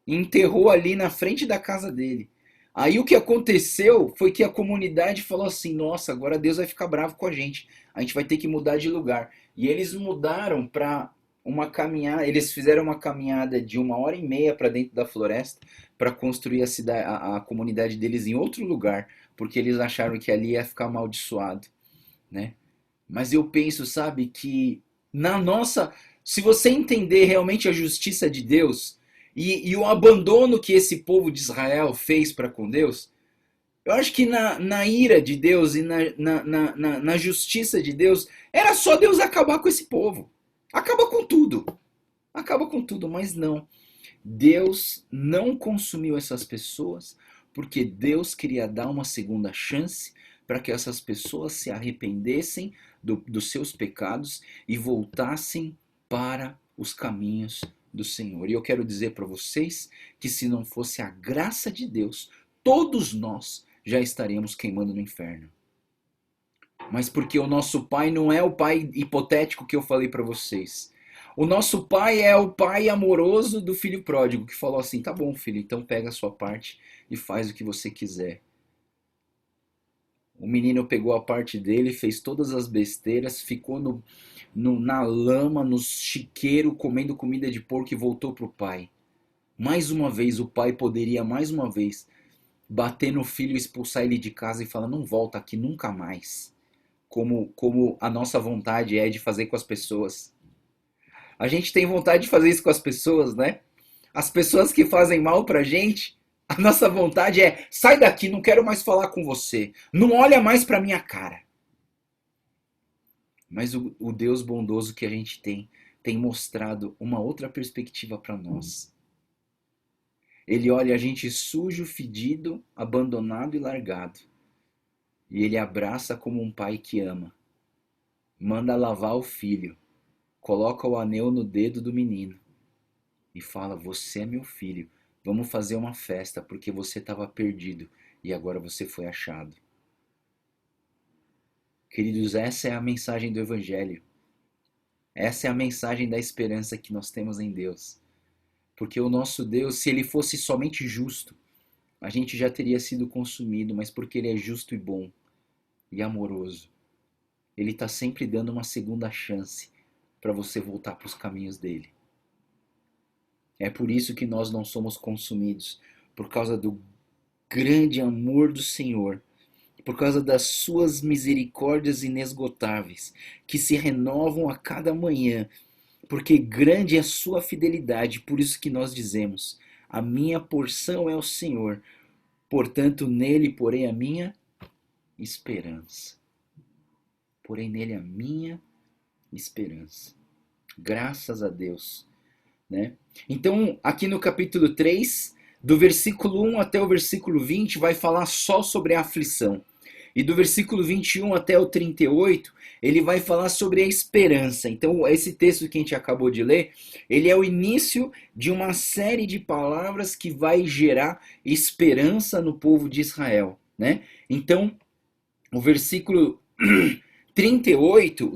Enterrou ali na frente da casa dele. Aí o que aconteceu foi que a comunidade falou assim: nossa, agora Deus vai ficar bravo com a gente vai ter que mudar de lugar. E eles mudaram para uma caminhada, eles fizeram uma caminhada de 1h30 para dentro da floresta para construir a comunidade deles em outro lugar, porque eles acharam que ali ia ficar amaldiçoado, né? Mas eu penso, sabe, que se você entender realmente a justiça de Deus e o abandono que esse povo de Israel fez para com Deus, Eu acho que na ira de Deus e na justiça de Deus, era só Deus acabar com esse povo. Acaba com tudo. Acaba com tudo, mas não. Deus não consumiu essas pessoas porque Deus queria dar uma segunda chance para que essas pessoas se arrependessem dos seus pecados e voltassem para os caminhos do Senhor. E eu quero dizer para vocês que se não fosse a graça de Deus, todos nós já estaríamos queimando no inferno. Mas porque o nosso pai não é o pai hipotético que eu falei para vocês. O nosso pai é o pai amoroso do filho pródigo, que falou assim, tá bom filho, então pega a sua parte e faz o que você quiser. O menino pegou a parte dele, fez todas as besteiras, ficou na lama, no chiqueiro, comendo comida de porco e voltou pro pai. Mais uma vez, o pai poderia, mais uma vez, bater no filho, expulsar ele de casa e falar, não volta aqui nunca mais. Como a nossa vontade é de fazer com as pessoas. A gente tem vontade de fazer isso com as pessoas, né? As pessoas que fazem mal pra gente, a nossa vontade é, sai daqui, não quero mais falar com você. Não olha mais pra minha cara. Mas o Deus bondoso que a gente tem mostrado uma outra perspectiva pra nós. Ele olha a gente sujo, fedido, abandonado e largado. E ele abraça como um pai que ama. Manda lavar o filho. Coloca o anel no dedo do menino. E fala, você é meu filho. Vamos fazer uma festa porque você estava perdido e agora você foi achado. Queridos, essa é a mensagem do Evangelho. Essa é a mensagem da esperança que nós temos em Deus. Porque o nosso Deus, se ele fosse somente justo, a gente já teria sido consumido, mas porque ele é justo e bom e amoroso, ele está sempre dando uma segunda chance para você voltar para os caminhos dele. É por isso que nós não somos consumidos, por causa do grande amor do Senhor, por causa das suas misericórdias inesgotáveis, que se renovam a cada manhã, porque grande é a sua fidelidade, por isso que nós dizemos, a minha porção é o Senhor, portanto nele porei a minha esperança. Porém nele a minha esperança. Graças a Deus. Né? Então, aqui no capítulo 3, do versículo 1 até o versículo 20, vai falar só sobre a aflição. E do versículo 21 até o 38, ele vai falar sobre a esperança. Então, esse texto que a gente acabou de ler, ele é o início de uma série de palavras que vai gerar esperança no povo de Israel. Né? Então, o versículo 38,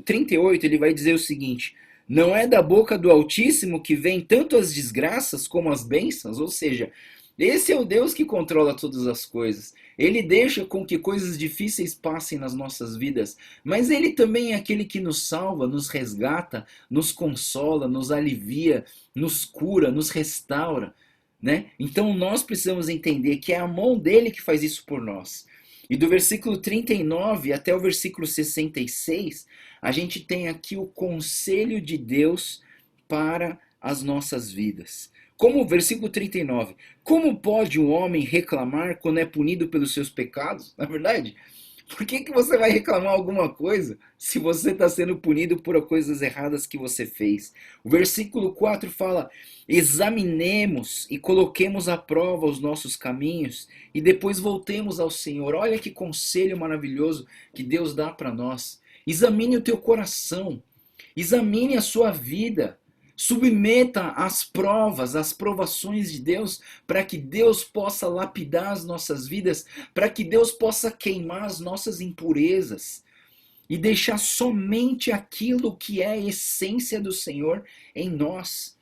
ele vai dizer o seguinte, não é da boca do Altíssimo que vem tanto as desgraças como as bênçãos? Ou seja, esse é o Deus que controla todas as coisas. Ele deixa com que coisas difíceis passem nas nossas vidas, mas ele também é aquele que nos salva, nos resgata, nos consola, nos alivia, nos cura, nos restaura. Né? Então nós precisamos entender que é a mão dele que faz isso por nós. E do versículo 39 até o versículo 66, a gente tem aqui o conselho de Deus para as nossas vidas. Como o versículo 39, como pode um homem reclamar quando é punido pelos seus pecados? Na verdade, por que você vai reclamar alguma coisa se você está sendo punido por coisas erradas que você fez? O versículo 4 fala, examinemos e coloquemos à prova os nossos caminhos e depois voltemos ao Senhor. Olha que conselho maravilhoso que Deus dá para nós. Examine o teu coração, examine a sua vida. Submeta às provas, às provações de Deus, para que Deus possa lapidar as nossas vidas, para que Deus possa queimar as nossas impurezas e deixar somente aquilo que é a essência do Senhor em nós.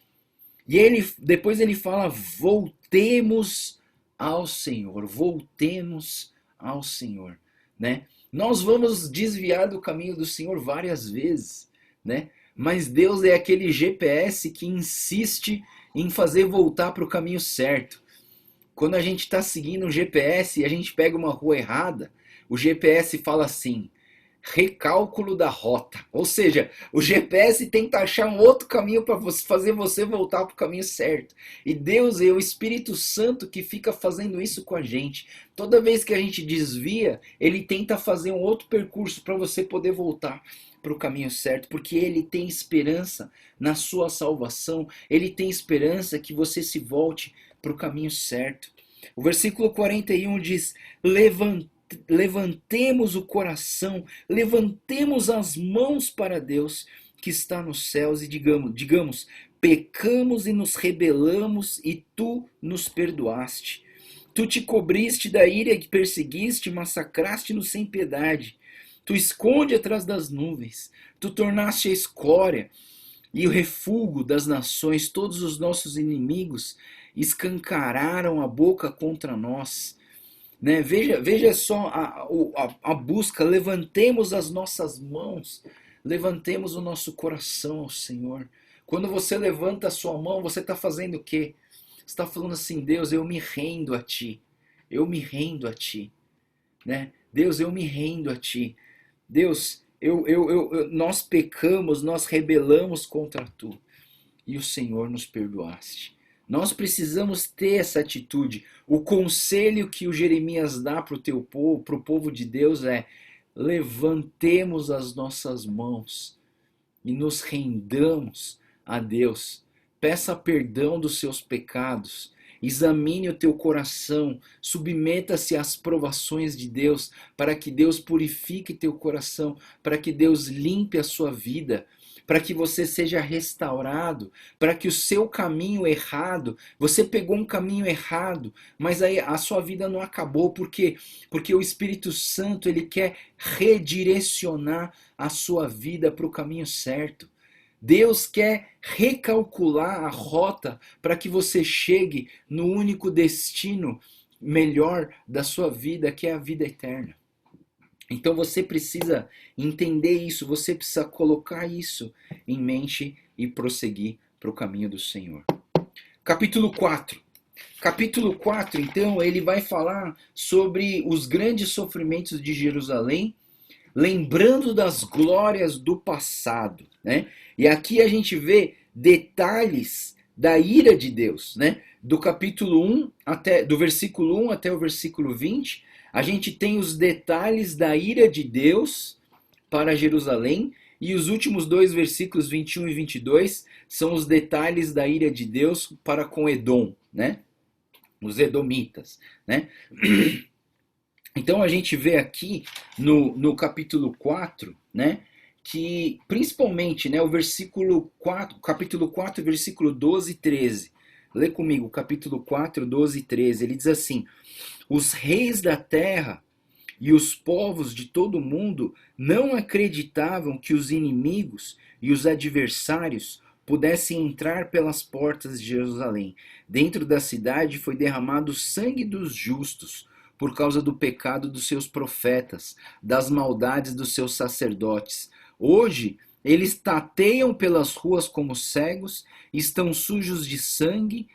E depois ele fala, voltemos ao Senhor, voltemos ao Senhor. Né? Nós vamos desviar do caminho do Senhor várias vezes, né? Mas Deus é aquele GPS que insiste em fazer voltar para o caminho certo. Quando a gente está seguindo um GPS e a gente pega uma rua errada, o GPS fala assim, recálculo da rota. Ou seja, o GPS tenta achar um outro caminho para fazer você voltar para o caminho certo. E Deus é o Espírito Santo que fica fazendo isso com a gente. Toda vez que a gente desvia, ele tenta fazer um outro percurso para você poder voltar para o caminho certo, porque ele tem esperança na sua salvação, ele tem esperança que você se volte para o caminho certo. O versículo 41 diz: levantemos o coração, levantemos as mãos para Deus que está nos céus e digamos, pecamos e nos rebelamos e tu nos perdoaste. Tu te cobriste da ira que perseguiste, massacraste-nos sem piedade. Tu esconde atrás das nuvens, tu tornaste a escória e o refúgio das nações, todos os nossos inimigos escancararam a boca contra nós. Né? Veja só a busca, levantemos as nossas mãos, levantemos o nosso coração ao Senhor. Quando você levanta a sua mão, você está fazendo o quê? Você está falando assim: Deus, eu me rendo a Ti, eu me rendo a Ti. Né? Deus, eu me rendo a Ti. Deus, nós pecamos, nós rebelamos contra Tu, e o Senhor nos perdoaste. Nós precisamos ter essa atitude. O conselho que o Jeremias dá para o teu povo, para o povo de Deus é: levantemos as nossas mãos e nos rendamos a Deus. Peça perdão dos seus pecados. Examine o teu coração, submeta-se às provações de Deus, para que Deus purifique teu coração, para que Deus limpe a sua vida, para que você seja restaurado, para que o seu caminho errado, você pegou um caminho errado, mas aí a sua vida não acabou, por quê? Porque o Espírito Santo, ele quer redirecionar a sua vida para o caminho certo. Deus quer recalcular a rota para que você chegue no único destino melhor da sua vida, que é a vida eterna. Então você precisa entender isso, você precisa colocar isso em mente e prosseguir para o caminho do Senhor. Capítulo 4. Capítulo 4, então, ele vai falar sobre os grandes sofrimentos de Jerusalém, lembrando das glórias do passado, né? E aqui a gente vê detalhes da ira de Deus, né? Do capítulo 1 do versículo 1 até o versículo 20, a gente tem os detalhes da ira de Deus para Jerusalém, e os últimos dois versículos 21 e 22 são os detalhes da ira de Deus para com Edom, né? Os edomitas, né? Então a gente vê aqui no capítulo 4, né, que principalmente, né, o versículo 4, capítulo 4, versículo 12 e 13. Lê comigo, capítulo 4, 12 e 13. Ele diz assim: os reis da terra e os povos de todo o mundo não acreditavam que os inimigos e os adversários pudessem entrar pelas portas de Jerusalém. Dentro da cidade foi derramado o sangue dos justos, por causa do pecado dos seus profetas, das maldades dos seus sacerdotes. Hoje, eles tateiam pelas ruas como cegos, estão sujos de sangue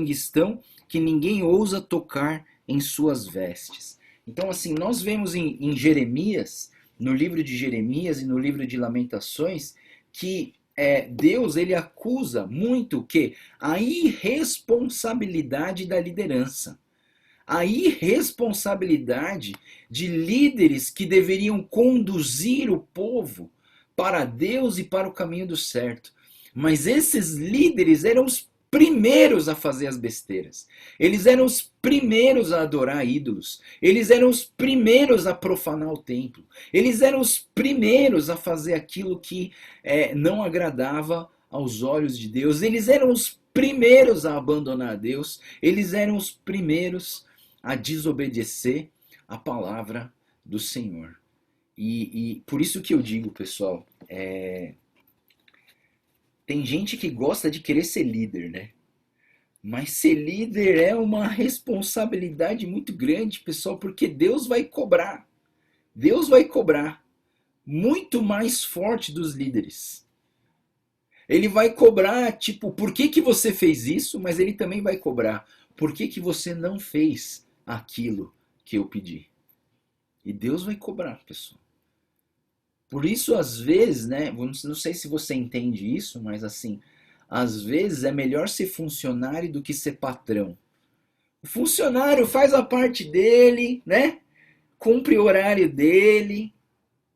estão, que ninguém ousa tocar em suas vestes. Então, assim, nós vemos em Jeremias, no livro de Jeremias e no livro de Lamentações, que Deus, ele acusa muito o quê? A irresponsabilidade da liderança. A irresponsabilidade de líderes que deveriam conduzir o povo para Deus e para o caminho do certo. Mas esses líderes eram os primeiros a fazer as besteiras. Eles eram os primeiros a adorar ídolos. Eles eram os primeiros a profanar o templo. Eles eram os primeiros a fazer aquilo que não agradava aos olhos de Deus. Eles eram os primeiros a abandonar a Deus. Eles eram os primeiros a desobedecer a palavra do Senhor. E por isso que eu digo, pessoal, tem gente que gosta de querer ser líder, né? Mas ser líder é uma responsabilidade muito grande, pessoal, porque Deus vai cobrar. Deus vai cobrar muito mais forte dos líderes. Ele vai cobrar, tipo, por que você fez isso? Mas ele também vai cobrar, por que você não fez aquilo que eu pedi? E Deus vai cobrar, pessoal. Por isso, às vezes, né? Não sei se você entende isso, mas assim, às vezes é melhor ser funcionário do que ser patrão. O funcionário faz a parte dele, né? Cumpre o horário dele,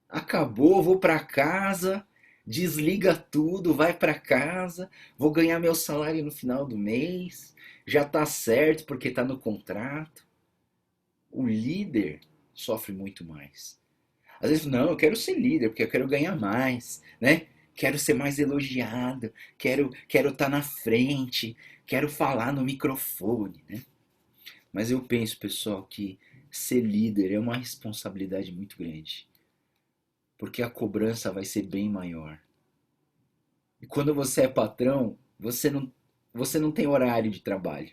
acabou, vou para casa, desliga tudo, vai para casa, vou ganhar meu salário no final do mês, já tá certo porque tá no contrato. O líder sofre muito mais. Às vezes, não, eu quero ser líder porque eu quero ganhar mais, né? Quero ser mais elogiado, quero estar na frente, quero falar no microfone, né? Mas eu penso, pessoal, que ser líder é uma responsabilidade muito grande, porque a cobrança vai ser bem maior. E quando você é patrão, você não tem horário de trabalho.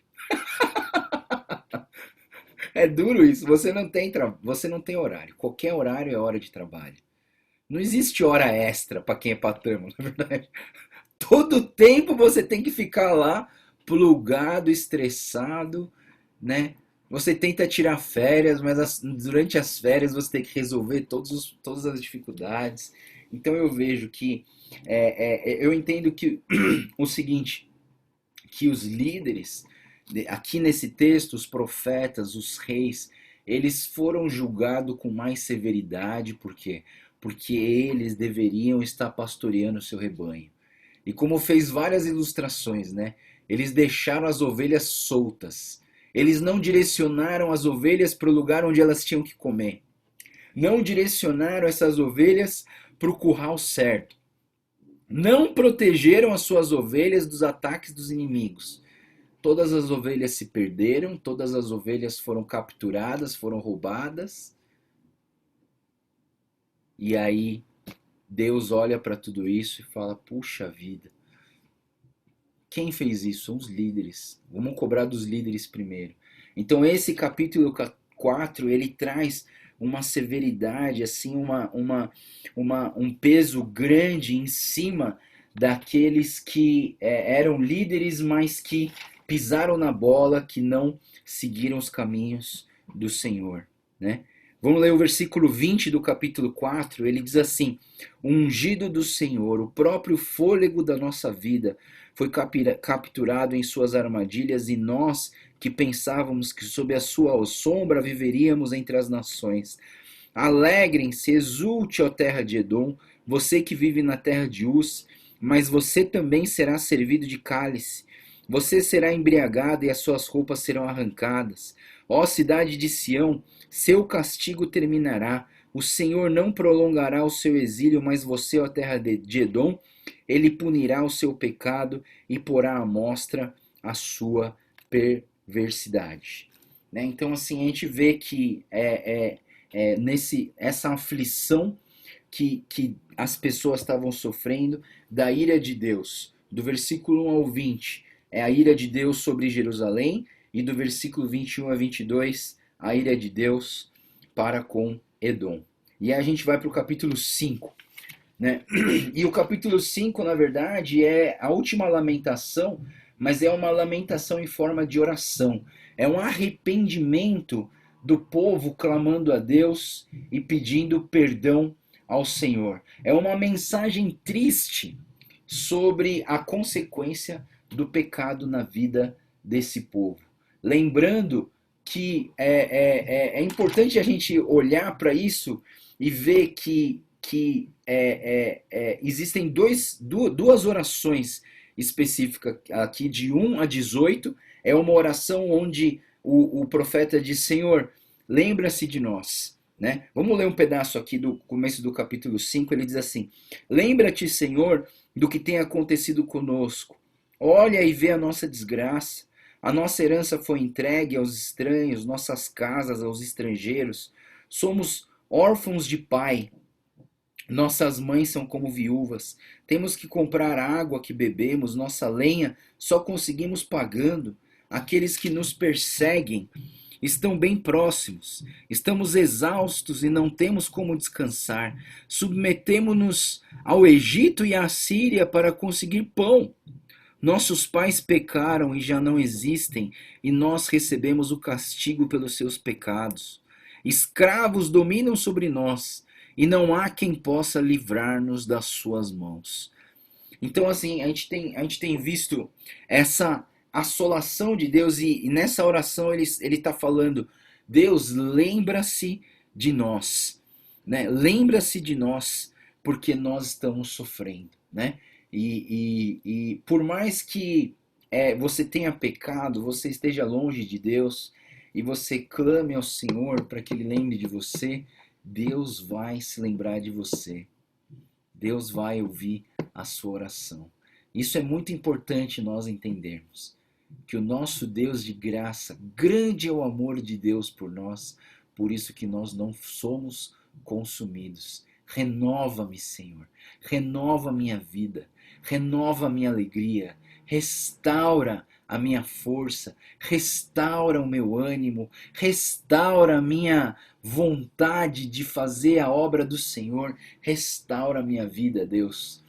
É duro isso, você não tem horário. Qualquer horário é hora de trabalho. Não existe hora extra para quem é patrão, na verdade. Todo tempo você tem que ficar lá plugado, estressado, né? Você tenta tirar férias, mas durante as férias você tem que resolver todas as dificuldades. Então eu vejo que eu entendo que o seguinte, que os líderes, aqui nesse texto, os profetas, os reis, eles foram julgados com mais severidade, por quê? Porque eles deveriam estar pastoreando o seu rebanho. E como fez várias ilustrações, né? Eles deixaram as ovelhas soltas. Eles não direcionaram as ovelhas para o lugar onde elas tinham que comer. Não direcionaram essas ovelhas para o curral certo. Não protegeram as suas ovelhas dos ataques dos inimigos. Todas as ovelhas se perderam, todas as ovelhas foram capturadas, foram roubadas. E aí Deus olha para tudo isso e fala: puxa vida, quem fez isso? São os líderes. Vamos cobrar dos líderes primeiro. Então esse capítulo 4, ele traz uma severidade, assim, um peso grande em cima daqueles que eram líderes, mas que pisaram na bola, que não seguiram os caminhos do Senhor, né? Vamos ler o versículo 20 do capítulo 4, ele diz assim: o ungido do Senhor, o próprio fôlego da nossa vida, foi capturado em suas armadilhas, e nós que pensávamos que sob a sua sombra viveríamos entre as nações. Alegrem-se, exulte, ó terra de Edom, você que vive na terra de Uz, mas você também será servido de cálice. Você será embriagado e as suas roupas serão arrancadas. Ó cidade de Sião, seu castigo terminará. O Senhor não prolongará o seu exílio, mas você, ó terra de Edom, ele punirá o seu pecado e porá à mostra a sua perversidade. Né? Então, assim, a gente vê que essa aflição que as pessoas estavam sofrendo da ira de Deus, do versículo 1 ao 20, é a ira de Deus sobre Jerusalém, e do versículo 21 a 22, a ira de Deus para com Edom. E aí a gente vai para o capítulo 5. Né? E o capítulo 5, na verdade, é a última lamentação, mas é uma lamentação em forma de oração. É um arrependimento do povo clamando a Deus e pedindo perdão ao Senhor. É uma mensagem triste sobre a consequência do pecado na vida desse povo. Lembrando que é importante a gente olhar para isso e ver que existem duas orações específicas aqui, de 1 a 18. É uma oração onde o profeta diz: Senhor, lembra-se de nós. Né? Vamos ler um pedaço aqui do começo do capítulo 5. Ele diz assim: lembra-te, Senhor, do que tem acontecido conosco. Olha e vê a nossa desgraça. A nossa herança foi entregue aos estranhos, nossas casas aos estrangeiros. Somos órfãos de pai. Nossas mães são como viúvas. Temos que comprar água que bebemos, nossa lenha só conseguimos pagando. Aqueles que nos perseguem estão bem próximos. Estamos exaustos e não temos como descansar. Submetemo-nos ao Egito e à Síria para conseguir pão. Nossos pais pecaram e já não existem, e nós recebemos o castigo pelos seus pecados. escravos dominam sobre nós, e não há quem possa livrar-nos das suas mãos. Então, assim, a gente tem visto essa assolação de Deus, e nessa oração ele está falando: Deus, lembra-se de nós, né? Lembra-se de nós, porque nós estamos sofrendo, né? E por mais que você tenha pecado, você esteja longe de Deus, e você clame ao Senhor para que Ele lembre de você, Deus vai se lembrar de você. Deus vai ouvir a sua oração. Isso é muito importante nós entendermos. Que o nosso Deus de graça, grande é o amor de Deus por nós, por isso que nós não somos consumidos. Renova-me, Senhor. Renova a minha vida. Renova a minha alegria. Restaura a minha força. Restaura o meu ânimo. Restaura a minha vontade de fazer a obra do Senhor. Restaura a minha vida, Deus.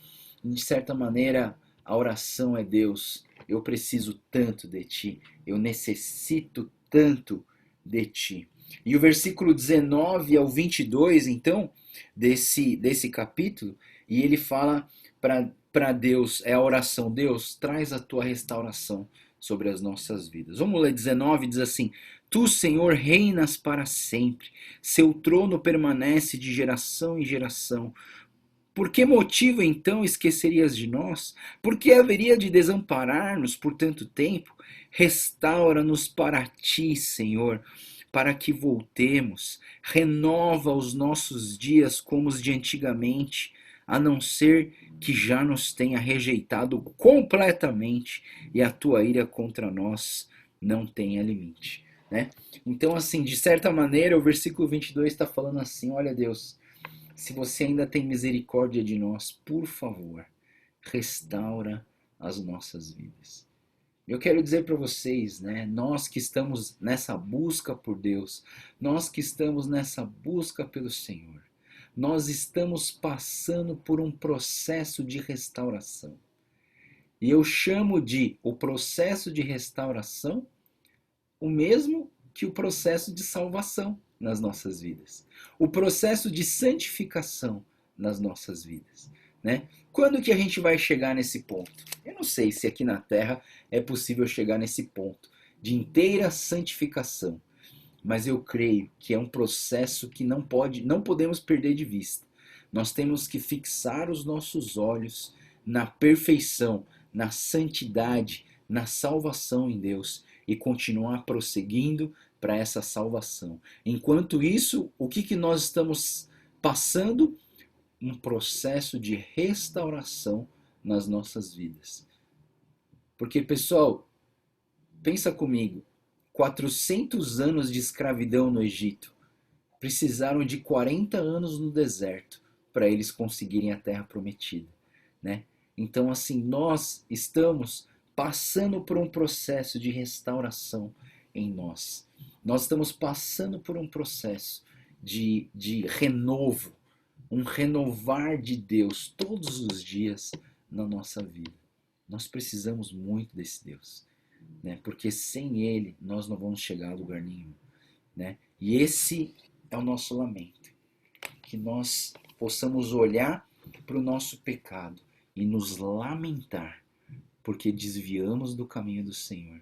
De certa maneira, a oração é: Deus, eu preciso tanto de Ti, eu necessito tanto de Ti. E o versículo 19 ao 22, então, desse capítulo, e ele fala para Deus, é a oração: Deus, traz a Tua restauração sobre as nossas vidas. Vamos ler 19, diz assim: Tu, Senhor, reinas para sempre, seu trono permanece de geração em geração. Por que motivo então esquecerias de nós? Por que haveria de desamparar-nos por tanto tempo? Restaura-nos para ti, Senhor, para que voltemos. Renova os nossos dias como os de antigamente, a não ser que já nos tenha rejeitado completamente e a tua ira contra nós não tenha limite. Né? Então, assim, de certa maneira, o versículo 22 está falando assim: olha, Deus, se você ainda tem misericórdia de nós, por favor, restaura as nossas vidas. Eu quero dizer para vocês, né, nós que estamos nessa busca por Deus, nós que estamos nessa busca pelo Senhor, nós estamos passando por um processo de restauração. E eu chamo de o processo de restauração o mesmo que o processo de salvação nas nossas vidas. O processo de santificação nas nossas vidas. Né? Quando que a gente vai chegar nesse ponto? Eu não sei se aqui na Terra é possível chegar nesse ponto de inteira santificação. Mas eu creio que é um processo que não podemos perder de vista. Nós temos que fixar os nossos olhos na perfeição, na santidade, na salvação em Deus e continuar prosseguindo para essa salvação. Enquanto isso, o que nós estamos passando? Um processo de restauração nas nossas vidas. Porque, pessoal, pensa comigo, 400 anos de escravidão no Egito precisaram de 40 anos no deserto para eles conseguirem a terra prometida, né? Então, assim, nós estamos passando por um processo de restauração em nós. Nós estamos passando por um processo de renovo, um renovar de Deus todos os dias na nossa vida. Nós precisamos muito desse Deus, né? Porque sem Ele nós não vamos chegar a lugar nenhum, né? E esse é o nosso lamento, que nós possamos olhar para o nosso pecado e nos lamentar, porque desviamos do caminho do Senhor.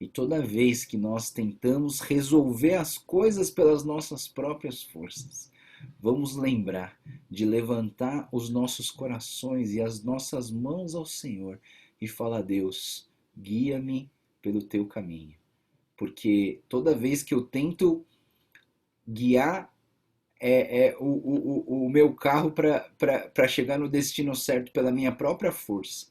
E toda vez que nós tentamos resolver as coisas pelas nossas próprias forças, vamos lembrar de levantar os nossos corações e as nossas mãos ao Senhor e falar: Deus, guia-me pelo teu caminho. Porque toda vez que eu tento guiar o meu carro para chegar no destino certo pela minha própria força,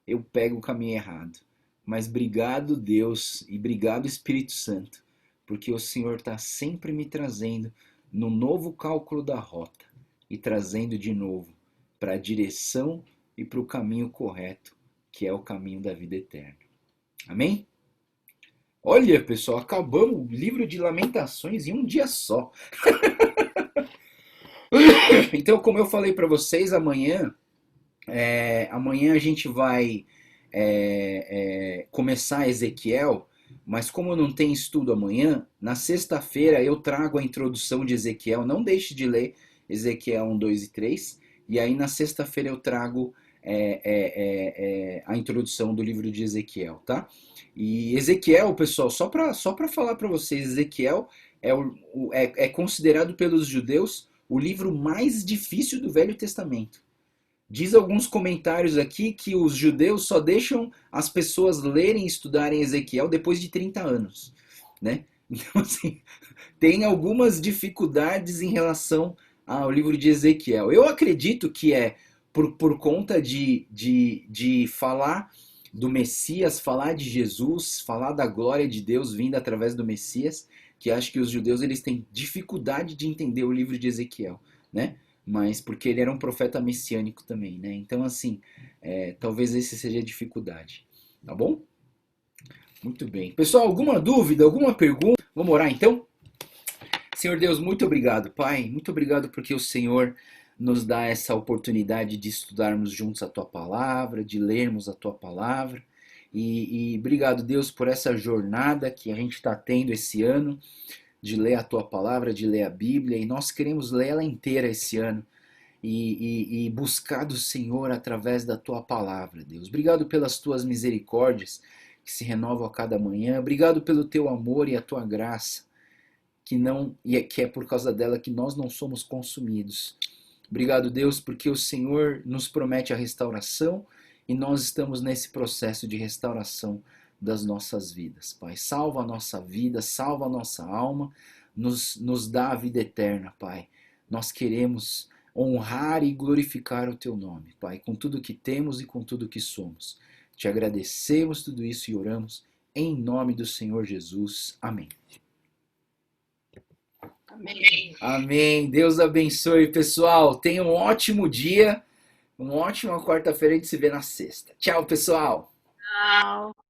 eu pego o caminho errado. Mas obrigado, Deus, e obrigado, Espírito Santo, porque o Senhor está sempre me trazendo no novo cálculo da rota e trazendo de novo para a direção e para o caminho correto, que é o caminho da vida eterna. Amém? Olha, pessoal, acabamos o livro de Lamentações em um dia só. Então, como eu falei para vocês, amanhã a gente vai começar Ezequiel, Mas como não tem estudo amanhã, na sexta-feira eu trago a introdução de Ezequiel. Não deixe de ler Ezequiel 1, 2 e 3. E aí na sexta-feira eu trago a introdução do livro de Ezequiel, tá? E Ezequiel, pessoal, só para falar para vocês, Ezequiel é considerado pelos judeus o livro mais difícil do Velho Testamento. Diz alguns comentários aqui que os judeus só deixam as pessoas lerem e estudarem Ezequiel depois de 30 anos, né? Então, assim, tem algumas dificuldades em relação ao livro de Ezequiel. Eu acredito que é por conta de falar do Messias, falar de Jesus, falar da glória de Deus vinda através do Messias, que acho que os judeus eles têm dificuldade de entender o livro de Ezequiel, né? Mas porque ele era um profeta messiânico também, né? Então, assim, talvez esse seja a dificuldade, tá bom? Muito bem. Pessoal, alguma dúvida, alguma pergunta? Vamos orar então? Senhor Deus, muito obrigado, Pai. Muito obrigado porque o Senhor nos dá essa oportunidade de estudarmos juntos a Tua Palavra, de lermos a Tua Palavra. E obrigado, Deus, por essa jornada que a gente está tendo esse ano, de ler a Tua Palavra, de ler a Bíblia. E nós queremos ler ela inteira esse ano. E buscar do Senhor através da Tua Palavra, Deus. Obrigado pelas Tuas misericórdias que se renovam a cada manhã. Obrigado pelo Teu amor e a Tua graça, que é por causa dela que nós não somos consumidos. Obrigado, Deus, porque o Senhor nos promete a restauração e nós estamos nesse processo de restauração das nossas vidas. Pai, salva a nossa vida, salva a nossa alma, nos dá a vida eterna, Pai. Nós queremos honrar e glorificar o Teu nome, Pai, com tudo que temos e com tudo que somos. Te agradecemos tudo isso e oramos em nome do Senhor Jesus. Amém. Amém. Amém. Deus abençoe, pessoal. Tenha um ótimo dia, uma ótima quarta-feira. A gente se vê na sexta. Tchau, pessoal. Tchau.